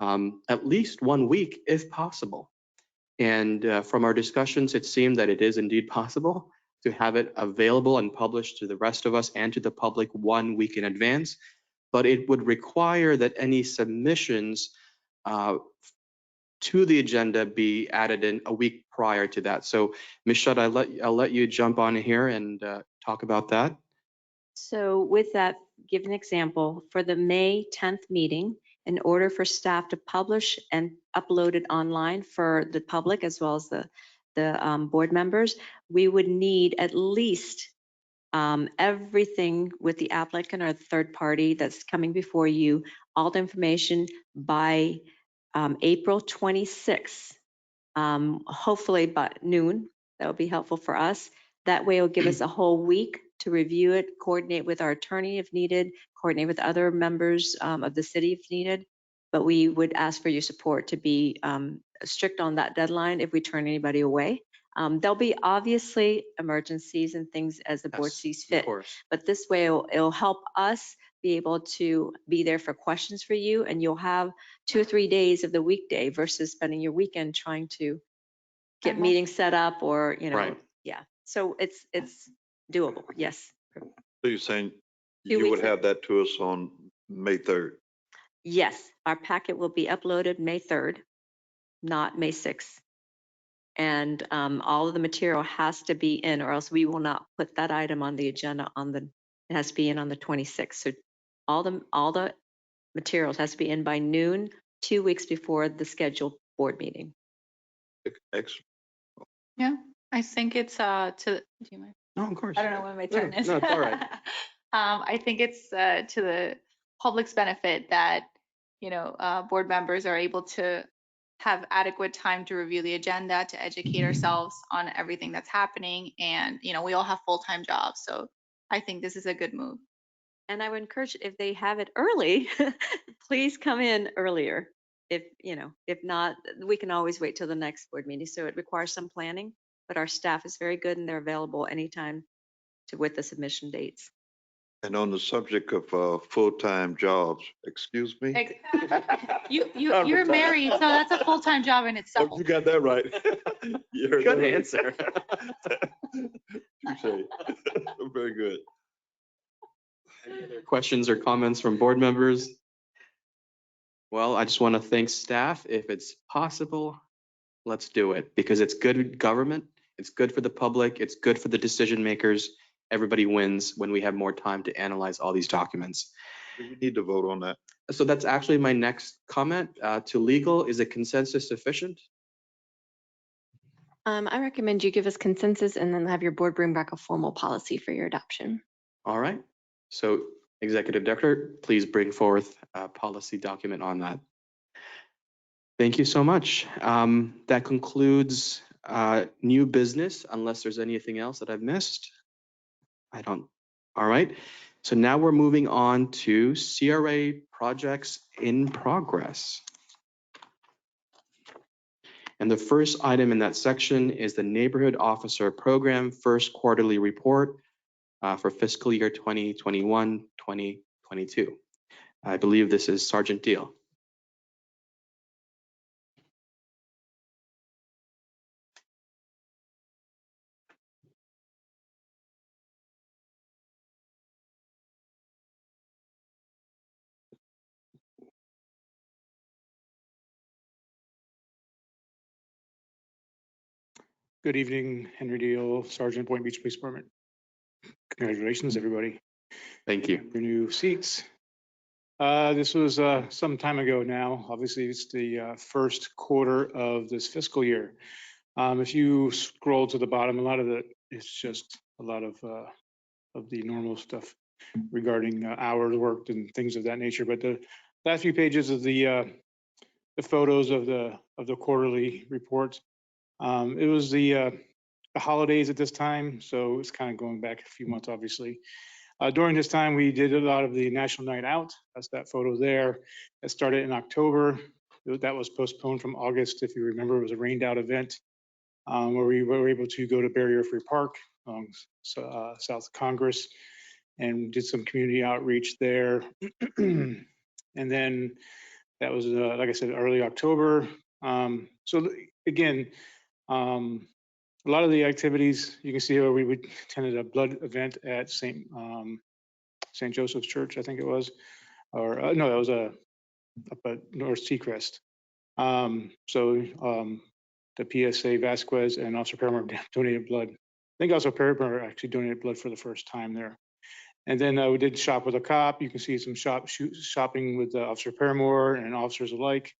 [SPEAKER 1] at least 1 week if possible. And from our discussions, it seemed that it is indeed possible to have it available and published to the rest of us and to the public 1 week in advance. But it would require that any submissions to the agenda be added in a week prior to that. So, Ms. Shutt, I'll let you jump on here and talk about that.
[SPEAKER 4] So with that, give an example for the May 10th meeting. In order for staff to publish and upload it online for the public as well as the board members, we would need at least everything with the applicant or the third party that's coming before you, all the information by April 26th, hopefully by noon. That would be helpful for us. That way it'll give us a whole week to review it, coordinate with our attorney if needed, coordinate with other members of the city if needed. But we would ask for your support to be strict on that deadline if we turn anybody away. There'll be obviously emergencies and things as the board
[SPEAKER 1] Yes,
[SPEAKER 4] sees
[SPEAKER 1] of
[SPEAKER 4] fit,
[SPEAKER 1] course.
[SPEAKER 4] but this way it'll help us be able to be there for questions for you, and you'll have 2 or 3 days of the weekday versus spending your weekend trying to get
[SPEAKER 6] I'm
[SPEAKER 4] meetings set up or,
[SPEAKER 1] Right.
[SPEAKER 4] yeah. So it's doable, yes.
[SPEAKER 2] So you're saying
[SPEAKER 4] 2
[SPEAKER 2] you would
[SPEAKER 4] weeks.
[SPEAKER 2] have that to us on May 3rd?
[SPEAKER 4] Yes, our packet will be uploaded May 3rd, not May 6th. And all of the material has to be in, or else we will not put that item on the agenda it has to be in on the 26th. So all the materials has to be in by noon, 2 weeks before the scheduled board meeting.
[SPEAKER 2] Excellent.
[SPEAKER 6] Yeah, I think it's do you mind?
[SPEAKER 1] No, of course.
[SPEAKER 6] I don't know when my turn is.
[SPEAKER 1] No, it's all right.
[SPEAKER 6] I think it's to the public's benefit that, board members are able to have adequate time to review the agenda, to educate ourselves on everything that's happening. And, we all have full-time jobs. So I think this is a good move.
[SPEAKER 4] And I would encourage, if they have it early, please come in earlier. If not, we can always wait till the next board meeting. So it requires some planning, but our staff is very good and they're available anytime with the submission dates.
[SPEAKER 2] And on the subject of full-time jobs, excuse me?
[SPEAKER 6] You're married, so that's a full-time job in itself.
[SPEAKER 2] Oh, you got that right. You heard
[SPEAKER 1] Good
[SPEAKER 2] that right.
[SPEAKER 1] answer.
[SPEAKER 2] Touche. Very good.
[SPEAKER 1] Any other questions or comments from board members? Well, I just want to thank staff. If it's possible, let's do it because it's good government. It's good for the public. It's good for the decision makers. Everybody wins when we have more time to analyze all these documents.
[SPEAKER 2] Do we need to vote on that?
[SPEAKER 1] So that's actually my next comment to legal. Is a consensus sufficient?
[SPEAKER 5] I recommend you give us consensus and then have your board bring back a formal policy for your adoption.
[SPEAKER 1] All right. So Executive Director, please bring forth a policy document on that. Thank you so much. That concludes new business, unless there's anything else that I've missed. I don't. All right. So now we're moving on to CRA projects in progress. And the first item in that section is the Neighborhood Officer Program First Quarterly Report for fiscal year 2021-2022. I believe this is Sergeant Deal.
[SPEAKER 16] Good evening, Henry Deal, Sergeant, Point Beach Police Department. Congratulations, everybody.
[SPEAKER 1] Thank you.
[SPEAKER 16] Your new seats. This was some time ago now. Obviously, it's the first quarter of this fiscal year. If you scroll to the bottom, a lot of it is just a lot of the normal stuff regarding hours worked and things of that nature. But the last few pages of the photos of the quarterly report. It was the holidays at this time, so it's kind of going back a few months, obviously. During this time, we did a lot of the National Night Out. That's that photo there. That started in October. That was postponed from August. If you remember, it was a rained out event where we were able to go to Barrier Free Park along south of Congress and did some community outreach there. And then that was, like I said, early October. So again, a lot of the activities you can see here, we attended a blood event at St. Joseph's Church, I think it was, or no, that was up at North Seacrest. The PSA Vasquez and Officer Paramore donated blood. I think also Paramore actually donated blood for the first time there. And then we did Shop with a Cop. You can see some shopping with Officer Paramore and officers alike.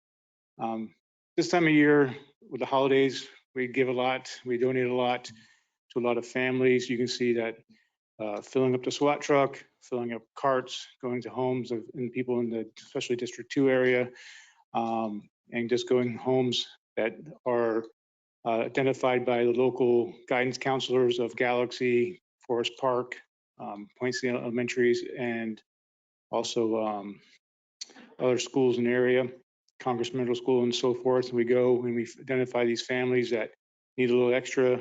[SPEAKER 16] This time of year with the holidays, we give a lot, we donate a lot to a lot of families. You can see that filling up the SWAT truck, filling up carts, going to homes and people in the especially District 2 area, and just going homes that are identified by the local guidance counselors of Galaxy, Forest Park, Poinciana Elementaries, and also other schools in the area, Congress Middle School and so forth. And we go and we identify these families that need a little extra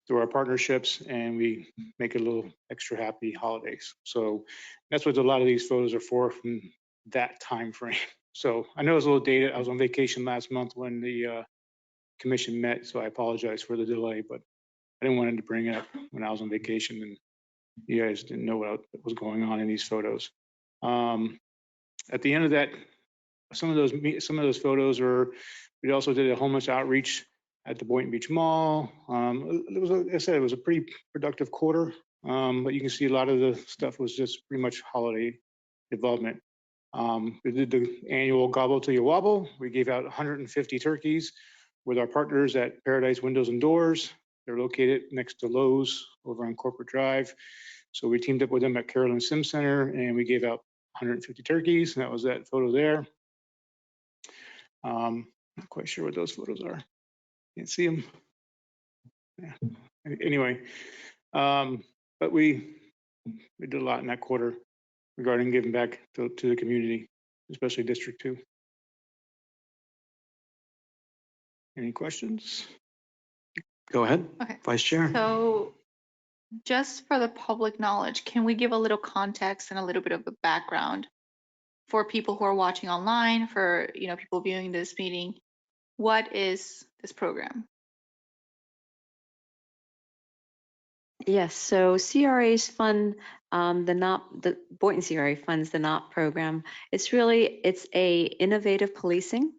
[SPEAKER 16] through our partnerships, and we make it a little extra happy holidays. So that's what a lot of these photos are for from that time frame. So I know it was a little dated. I was on vacation last month when the commission met, so I apologize for the delay, but I didn't want to bring it up when I was on vacation and you guys didn't know what was going on in these photos. At the end of that, some of those photos are, we also did a homeless outreach at the Boynton Beach Mall. It was, like I said, it was a pretty productive quarter, but you can see a lot of the stuff was just pretty much holiday development. We did the annual Gobble Till You Wobble. We gave out 150 turkeys with our partners at Paradise Windows and Doors. They're located next to Lowe's over on Corporate Drive. So we teamed up with them at Carolyn Sim Center and we gave out 150 turkeys. And that was that photo there. Not quite sure what those photos are. Can't see them. Yeah. Anyway, but we did a lot in that quarter regarding giving back to the community, especially District 2. Any questions?
[SPEAKER 1] Go ahead,
[SPEAKER 6] Okay.
[SPEAKER 1] Vice Chair.
[SPEAKER 6] So just for the public knowledge, can we give a little context and a little bit of a background for people who are watching online, for people viewing this meeting? What is this program?
[SPEAKER 4] Yes, so CRA's fund, the Boynton CRA funds the NOP program. It's a innovative policing.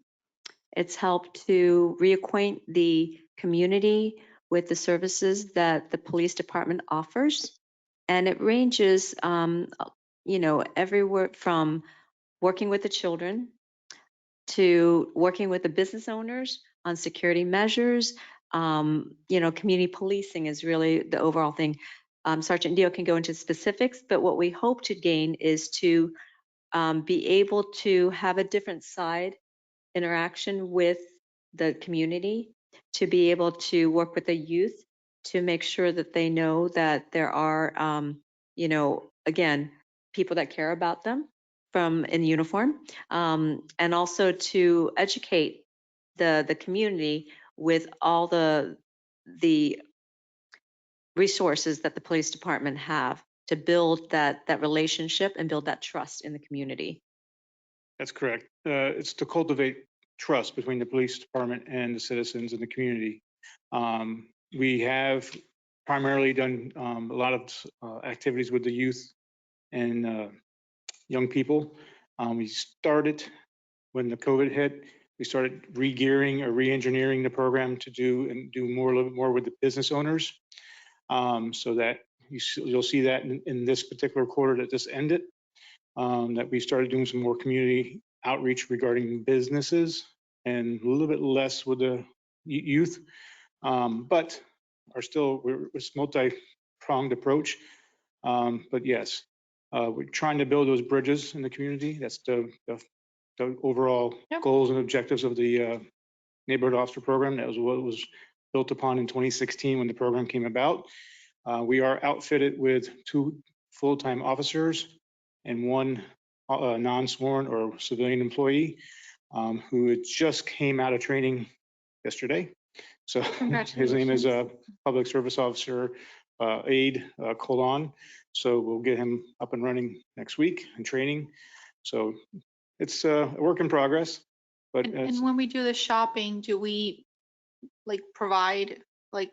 [SPEAKER 4] It's helped to reacquaint the community with the services that the police department offers. And it ranges, everywhere from working with the children to working with the business owners on security measures. Community policing is really the overall thing. Sergeant Dio can go into specifics, but what we hope to gain is to be able to have a different side interaction with the community, to be able to work with the youth, to make sure that they know that there are, again, people that care about them in uniform, and also to educate the community with all the resources that the police department have to build that relationship and build that trust in the community.
[SPEAKER 16] That's correct. It's to cultivate trust between the police department and the citizens in the community. We have primarily done a lot of activities with the youth and young people. We started when the COVID hit. We started re-gearing or re-engineering the program to do a little bit more with the business owners, so that you'll see that in this particular quarter that just ended. That we started doing some more community outreach regarding businesses and a little bit less with the youth, but it's multi-pronged approach. But yes, we're trying to build those bridges in the community. That's the overall goals and objectives of the neighborhood officer program. That was what was built upon in 2016 when the program came about. We are outfitted with 2 full-time officers and 1 non-sworn or civilian employee who had just came out of training yesterday. So his name is Public Service Officer Aide Colon. So we'll get him up and running next week in training. So it's a work in progress. But
[SPEAKER 6] and when we do the shopping, do we provide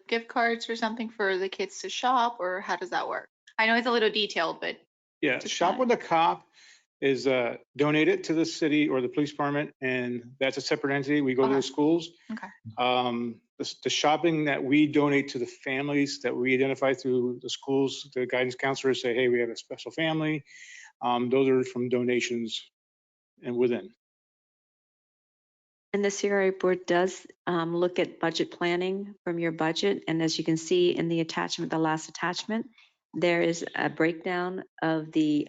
[SPEAKER 6] gift cards or something for the kids to shop, or how does that work? I know it's a little detailed, but
[SPEAKER 16] yeah, Shop with a Cop is donated to the city or the police department, and that's a separate entity. We go to the schools.
[SPEAKER 6] Okay.
[SPEAKER 16] The shopping that we donate to the families that we identify through the schools, the guidance counselors say, hey, we have a special family. Those are from donations and within.
[SPEAKER 4] And the CRA board does look at budget planning from your budget. And as you can see in the attachment, the last attachment, there is a breakdown of the,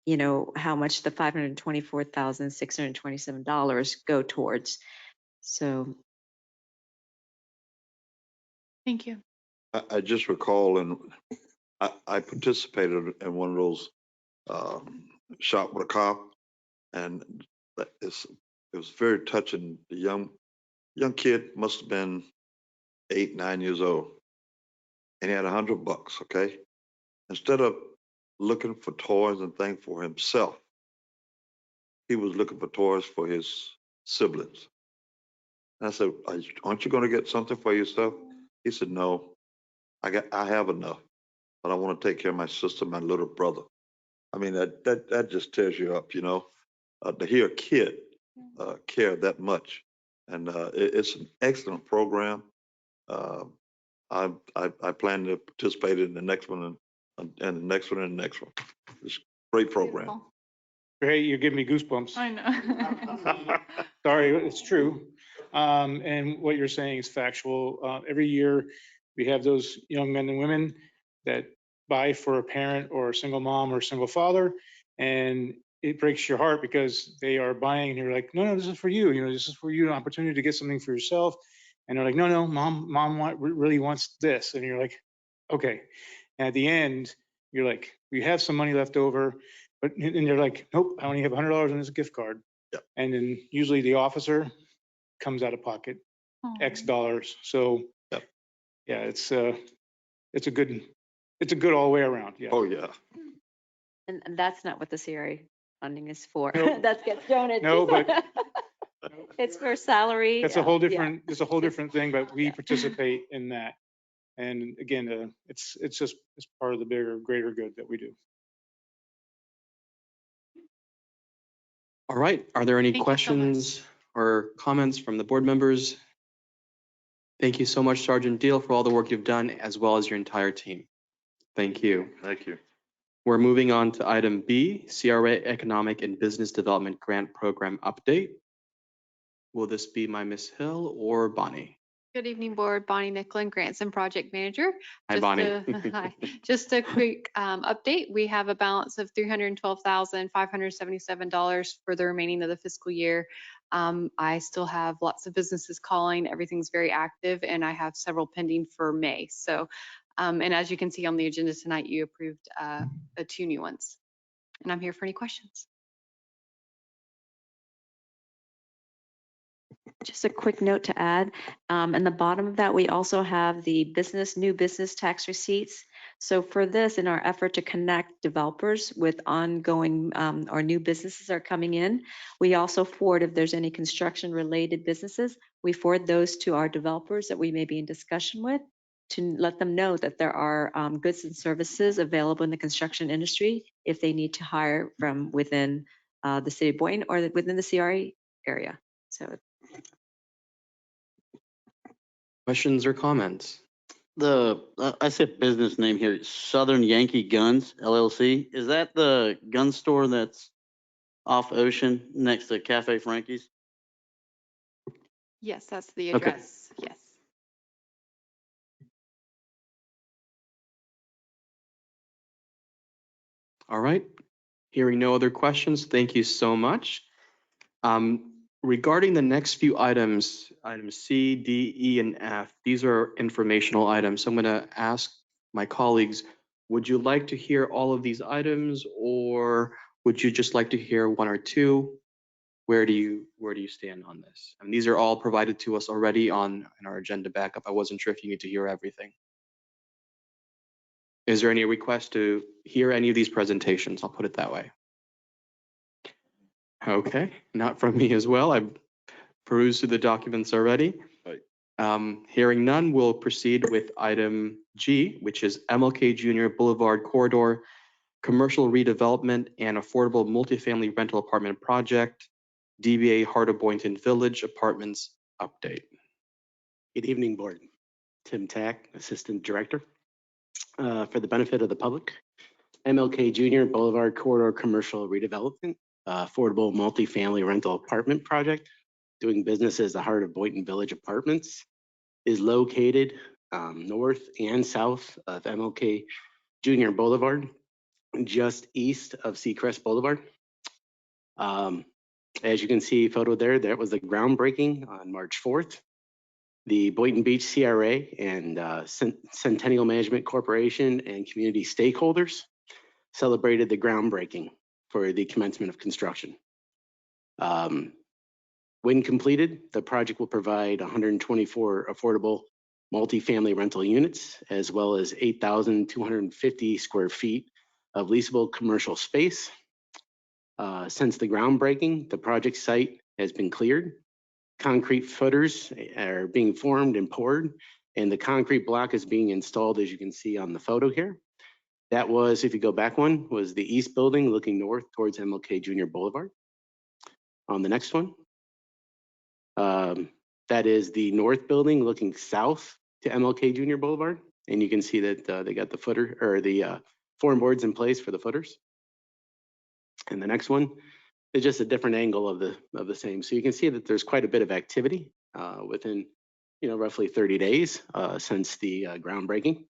[SPEAKER 4] you know, how much the $524,627 go towards. So
[SPEAKER 6] Thank you.
[SPEAKER 2] I just recall, and I participated in one of those shot with a cop, and it was very touching. The young kid must have been 8, 9 years old, and he had $100. Okay, instead of looking for toys and things for himself, he was looking for toys for his siblings. And I said, "Aren't you going to get something for yourself?" He said, "No, I have enough, but I want to take care of my sister, my little brother." I mean, that just tears you up, you know, to hear a kid care that much. And it's an excellent program. Uh, I plan to participate in the next one and the next one and the next one. It's a great program.
[SPEAKER 6] Beautiful.
[SPEAKER 16] Hey, you're giving me goosebumps.
[SPEAKER 6] I know.
[SPEAKER 16] Sorry, it's true. And what you're saying is factual. Every year, we have those young men and women that buy for a parent or a single mom or a single father, and it breaks your heart because they are buying, and you're like, no, no, this is for you. You know, this is for you, an opportunity to get something for yourself. And they're like, no, no, mom really wants this, and you're like, okay. And at the end, you're like, we have some money left over, but and they're like, nope, I only have $100 on this gift card.
[SPEAKER 2] Yep.
[SPEAKER 16] And then usually the officer comes out of pocket X dollars. So
[SPEAKER 2] Yep.
[SPEAKER 16] yeah, it's a good all the way around. Yeah.
[SPEAKER 2] Oh, yeah.
[SPEAKER 4] and that's not what the CRA funding is for.
[SPEAKER 16] Nope.
[SPEAKER 4] That gets donated.
[SPEAKER 16] No, but
[SPEAKER 4] It's for salary.
[SPEAKER 16] that's a whole
[SPEAKER 4] yeah.
[SPEAKER 16] different, it's a whole different thing, but we
[SPEAKER 4] Yeah.
[SPEAKER 16] participate in that. And again, it's just, it's part of the bigger, greater good that we do.
[SPEAKER 1] All right, are there any
[SPEAKER 6] Thank you so much.
[SPEAKER 1] questions or comments from the board members? Thank you so much, Sergeant Deal, for all the work you've done, as well as your entire team. Thank you.
[SPEAKER 2] Thank you.
[SPEAKER 1] We're moving on to item B, CRA Economic and Business Development Grant Program Update. Will this be my Miss Hill or Bonnie?
[SPEAKER 17] Good evening, Board. Bonnie Nicklin, Grants and Project Manager.
[SPEAKER 1] Hi, Bonnie.
[SPEAKER 17] Hi. Just a quick update. We have a balance of $312,577 for the remaining of the fiscal year. I still have lots of businesses calling. Everything's very active, and I have several pending for May. So, and as you can see on the agenda tonight, you approved 2 new ones. And I'm here for any questions.
[SPEAKER 4] Just a quick note to add, in the bottom of that, we also have the new business tax receipts. So for this, in our effort to connect developers with ongoing or new businesses are coming in, we also forward, if there's any construction related businesses, we forward those to our developers that we may be in discussion with to let them know that there are goods and services available in the construction industry if they need to hire from within the city of Boynton or within the CRA area. So
[SPEAKER 1] Questions or comments?
[SPEAKER 3] I said business name here, Southern Yankee Guns LLC. Is that the gun store that's off Ocean next to Cafe Frankie's?
[SPEAKER 17] Yes, that's the
[SPEAKER 1] Okay.
[SPEAKER 17] address. Yes.
[SPEAKER 1] All right. Hearing no other questions, thank you so much. Regarding the next few items C, D, E, and F, these are informational items. So I'm going to ask my colleagues, would you like to hear all of these items, or would you just like to hear one or two? Where do you stand on this? And these are all provided to us already in our agenda backup. I wasn't sure if you need to hear everything. Is there any request to hear any of these presentations? I'll put it that way. Okay, not from me as well. I've perused through the documents already.
[SPEAKER 2] Right.
[SPEAKER 1] Hearing none, we'll proceed with item G, which is MLK Junior Boulevard Corridor Commercial Redevelopment and Affordable Multifamily Rental Apartment Project, DBA Heart of Boynton Village Apartments Update.
[SPEAKER 18] Good evening, Board. Tim Tack, Assistant Director. For the benefit of the public, MLK Junior Boulevard Corridor Commercial Redevelopment, Affordable Multifamily Rental Apartment Project, doing business as the Heart of Boynton Village Apartments, is located north and south of MLK Junior Boulevard, just east of Seacrest Boulevard. As you can see photo there, that was the groundbreaking on March 4th. The Boynton Beach CRA and Centennial Management Corporation and community stakeholders celebrated the groundbreaking for the commencement of construction. When completed, the project will provide 124 affordable multifamily rental units, as well as 8,250 square feet of leasable commercial space. Since the groundbreaking, the project site has been cleared. Concrete footers are being formed and poured, and the concrete block is being installed, as you can see on the photo here. That was, if you go back one, was the east building looking north towards MLK Junior Boulevard. On the next one, that is the north building looking south to MLK Junior Boulevard. And you can see that they got the footer or the form boards in place for the footers. And the next one is just a different angle of the same. So you can see that there's quite a bit of activity within, roughly 30 days since the groundbreaking.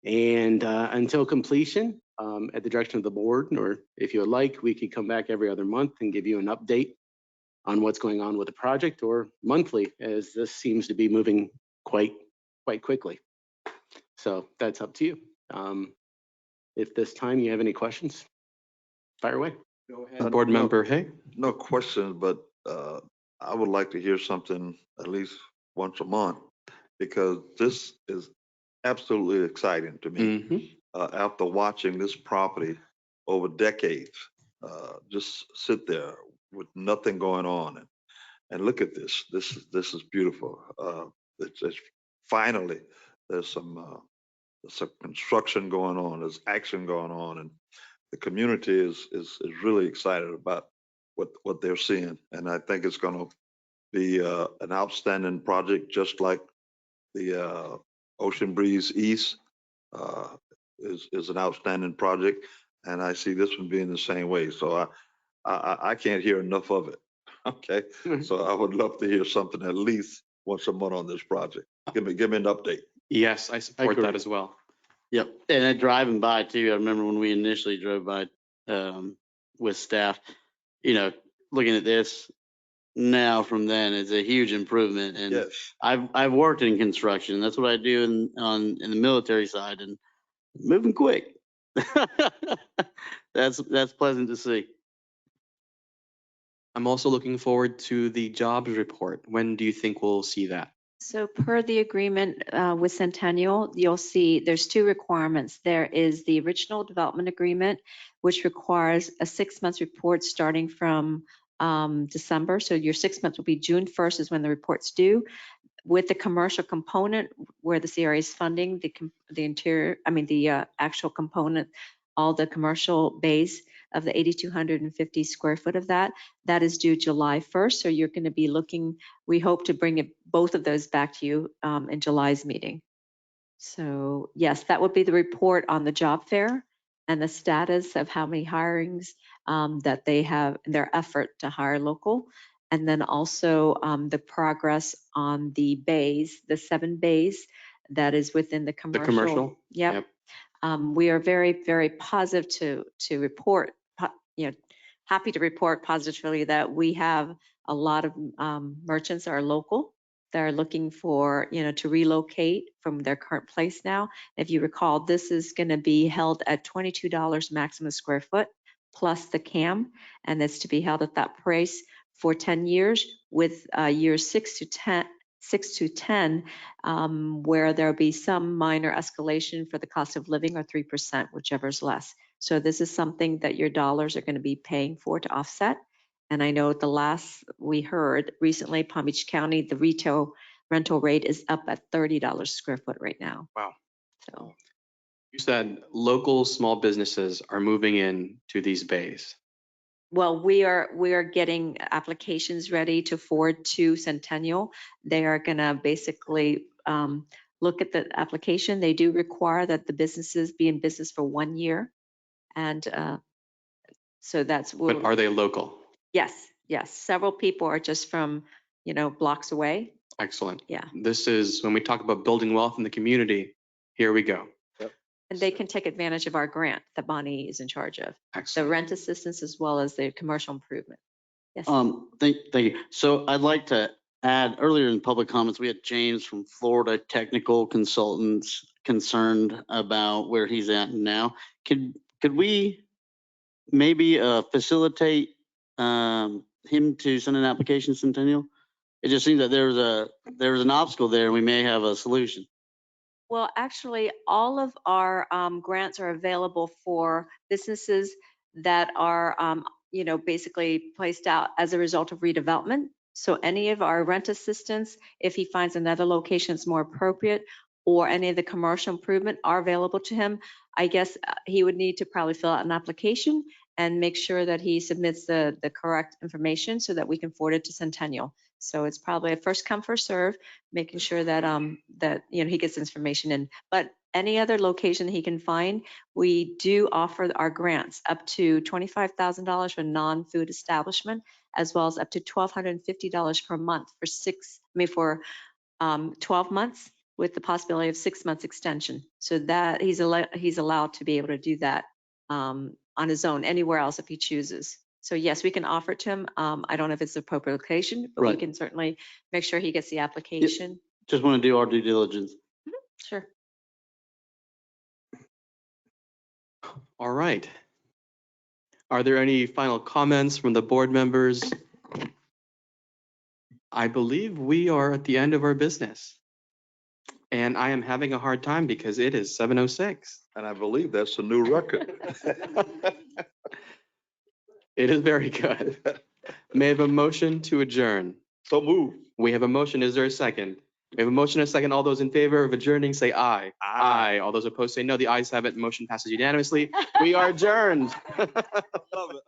[SPEAKER 18] And until completion, at the direction of the board, or if you would like, we could come back every other month and give you an update on what's going on with the project, or monthly, as this seems to be moving quite quickly. So that's up to you. If this time you have any questions, fire away.
[SPEAKER 1] Go ahead, Board Member Hay.
[SPEAKER 2] No question, but I would like to hear something at least once a month, because this is absolutely exciting to me. After watching this property over decades, just sit there with nothing going on and look at this. This is beautiful. It's finally there's some construction going on. There's action going on, and the community is really excited about what they're seeing. And I think it's going to be an outstanding project, just like the Ocean Breeze East is an outstanding project. And I see this one being the same way. So I can't hear enough of it. Okay. So I would love to hear something at least once a month on this project. Give me an update.
[SPEAKER 1] Yes, I support that as well.
[SPEAKER 3] Yep, and then driving by too, I remember when we initially drove by with staff, looking at this now from then, it's a huge improvement. And
[SPEAKER 2] Yes.
[SPEAKER 3] I've worked in construction. That's what I do in the military side, and moving quick. That's pleasant to see.
[SPEAKER 1] I'm also looking forward to the jobs report. When do you think we'll see that?
[SPEAKER 4] So per the agreement with Centennial, you'll see there's two requirements. There is the original development agreement, which requires a 6-month report starting from December. So your 6 months will be June 1st is when the report's due. With the commercial component where the CRA is funding the actual component, all the commercial base of the 8,250 square foot of that is due July 1st. So you're going to be looking, we hope to bring both of those back to you in July's meeting. So yes, that would be the report on the job fair and the status of how many hirings that they have in their effort to hire local. And then also the progress on the bays, the 7 bays that is within the commercial.
[SPEAKER 1] The commercial?
[SPEAKER 4] Yep. We are very, very positive to report, happy to report positively that we have a lot of merchants that are local. They're looking for, to relocate from their current place now. If you recall, this is going to be held at $22 maximum square foot plus the CAM, and it's to be held at that price for 10 years with years 6 to 10, where there'll be some minor escalation for the cost of living or 3%, whichever is less. So this is something that your dollars are going to be paying for to offset. And I know the last we heard recently, Palm Beach County, the retail rental rate is up at $30 square foot right now.
[SPEAKER 1] Wow.
[SPEAKER 4] So
[SPEAKER 1] You said local small businesses are moving in to these bays.
[SPEAKER 4] well, we are getting applications ready to forward to Centennial. They are going to basically look at the application. They do require that the businesses be in business for 1 year. And so that's.
[SPEAKER 1] But are they local?
[SPEAKER 4] Yes. Several people are just from, blocks away.
[SPEAKER 1] Excellent.
[SPEAKER 4] Yeah.
[SPEAKER 1] This is when we talk about building wealth in the community. Here we go.
[SPEAKER 2] Yep.
[SPEAKER 4] And they can take advantage of our grant that Bonnie is in charge of, the
[SPEAKER 3] Excellent.
[SPEAKER 4] rent assistance as well as the commercial improvement. Yes.
[SPEAKER 3] Thank you. So I'd like to add, earlier in public comments, we had James from Florida Technical Consultants concerned about where he's at now. Could we maybe facilitate him to send an application, Centennial? It just seems that there's an obstacle there and we may have a solution.
[SPEAKER 4] Well, actually, all of our grants are available for businesses that are, basically placed out as a result of redevelopment. So any of our rent assistance, if he finds another location that's more appropriate, or any of the commercial improvement are available to him, I guess he would need to probably fill out an application and make sure that he submits the correct information so that we can forward it to Centennial. So it's probably a first come, first serve, making sure that he gets information in. But any other location he can find, we do offer our grants up to $25,000 for non-food establishment, as well as up to $1,250 per month for 12 months with the possibility of 6 months extension. So that he's allowed to be able to do that on his own anywhere else if he chooses. So yes, we can offer it to him. I don't know if it's the appropriate location, but we
[SPEAKER 3] Right.
[SPEAKER 4] can certainly make sure he gets the application.
[SPEAKER 3] Just want to do our due diligence.
[SPEAKER 4] Sure.
[SPEAKER 1] All right. Are there any final comments from the board members? I believe we are at the end of our business. And I am having a hard time because it is 7:06.
[SPEAKER 2] And I believe that's a new record.
[SPEAKER 1] It is very good. May I have a motion to adjourn?
[SPEAKER 2] So move.
[SPEAKER 1] We have a motion. Is there a second? We have a motion and a second. All those in favor of adjourning, say aye.
[SPEAKER 2] Aye.
[SPEAKER 1] All those opposed say no. The ayes have it. Motion passes unanimously. We are adjourned.
[SPEAKER 2] Love it.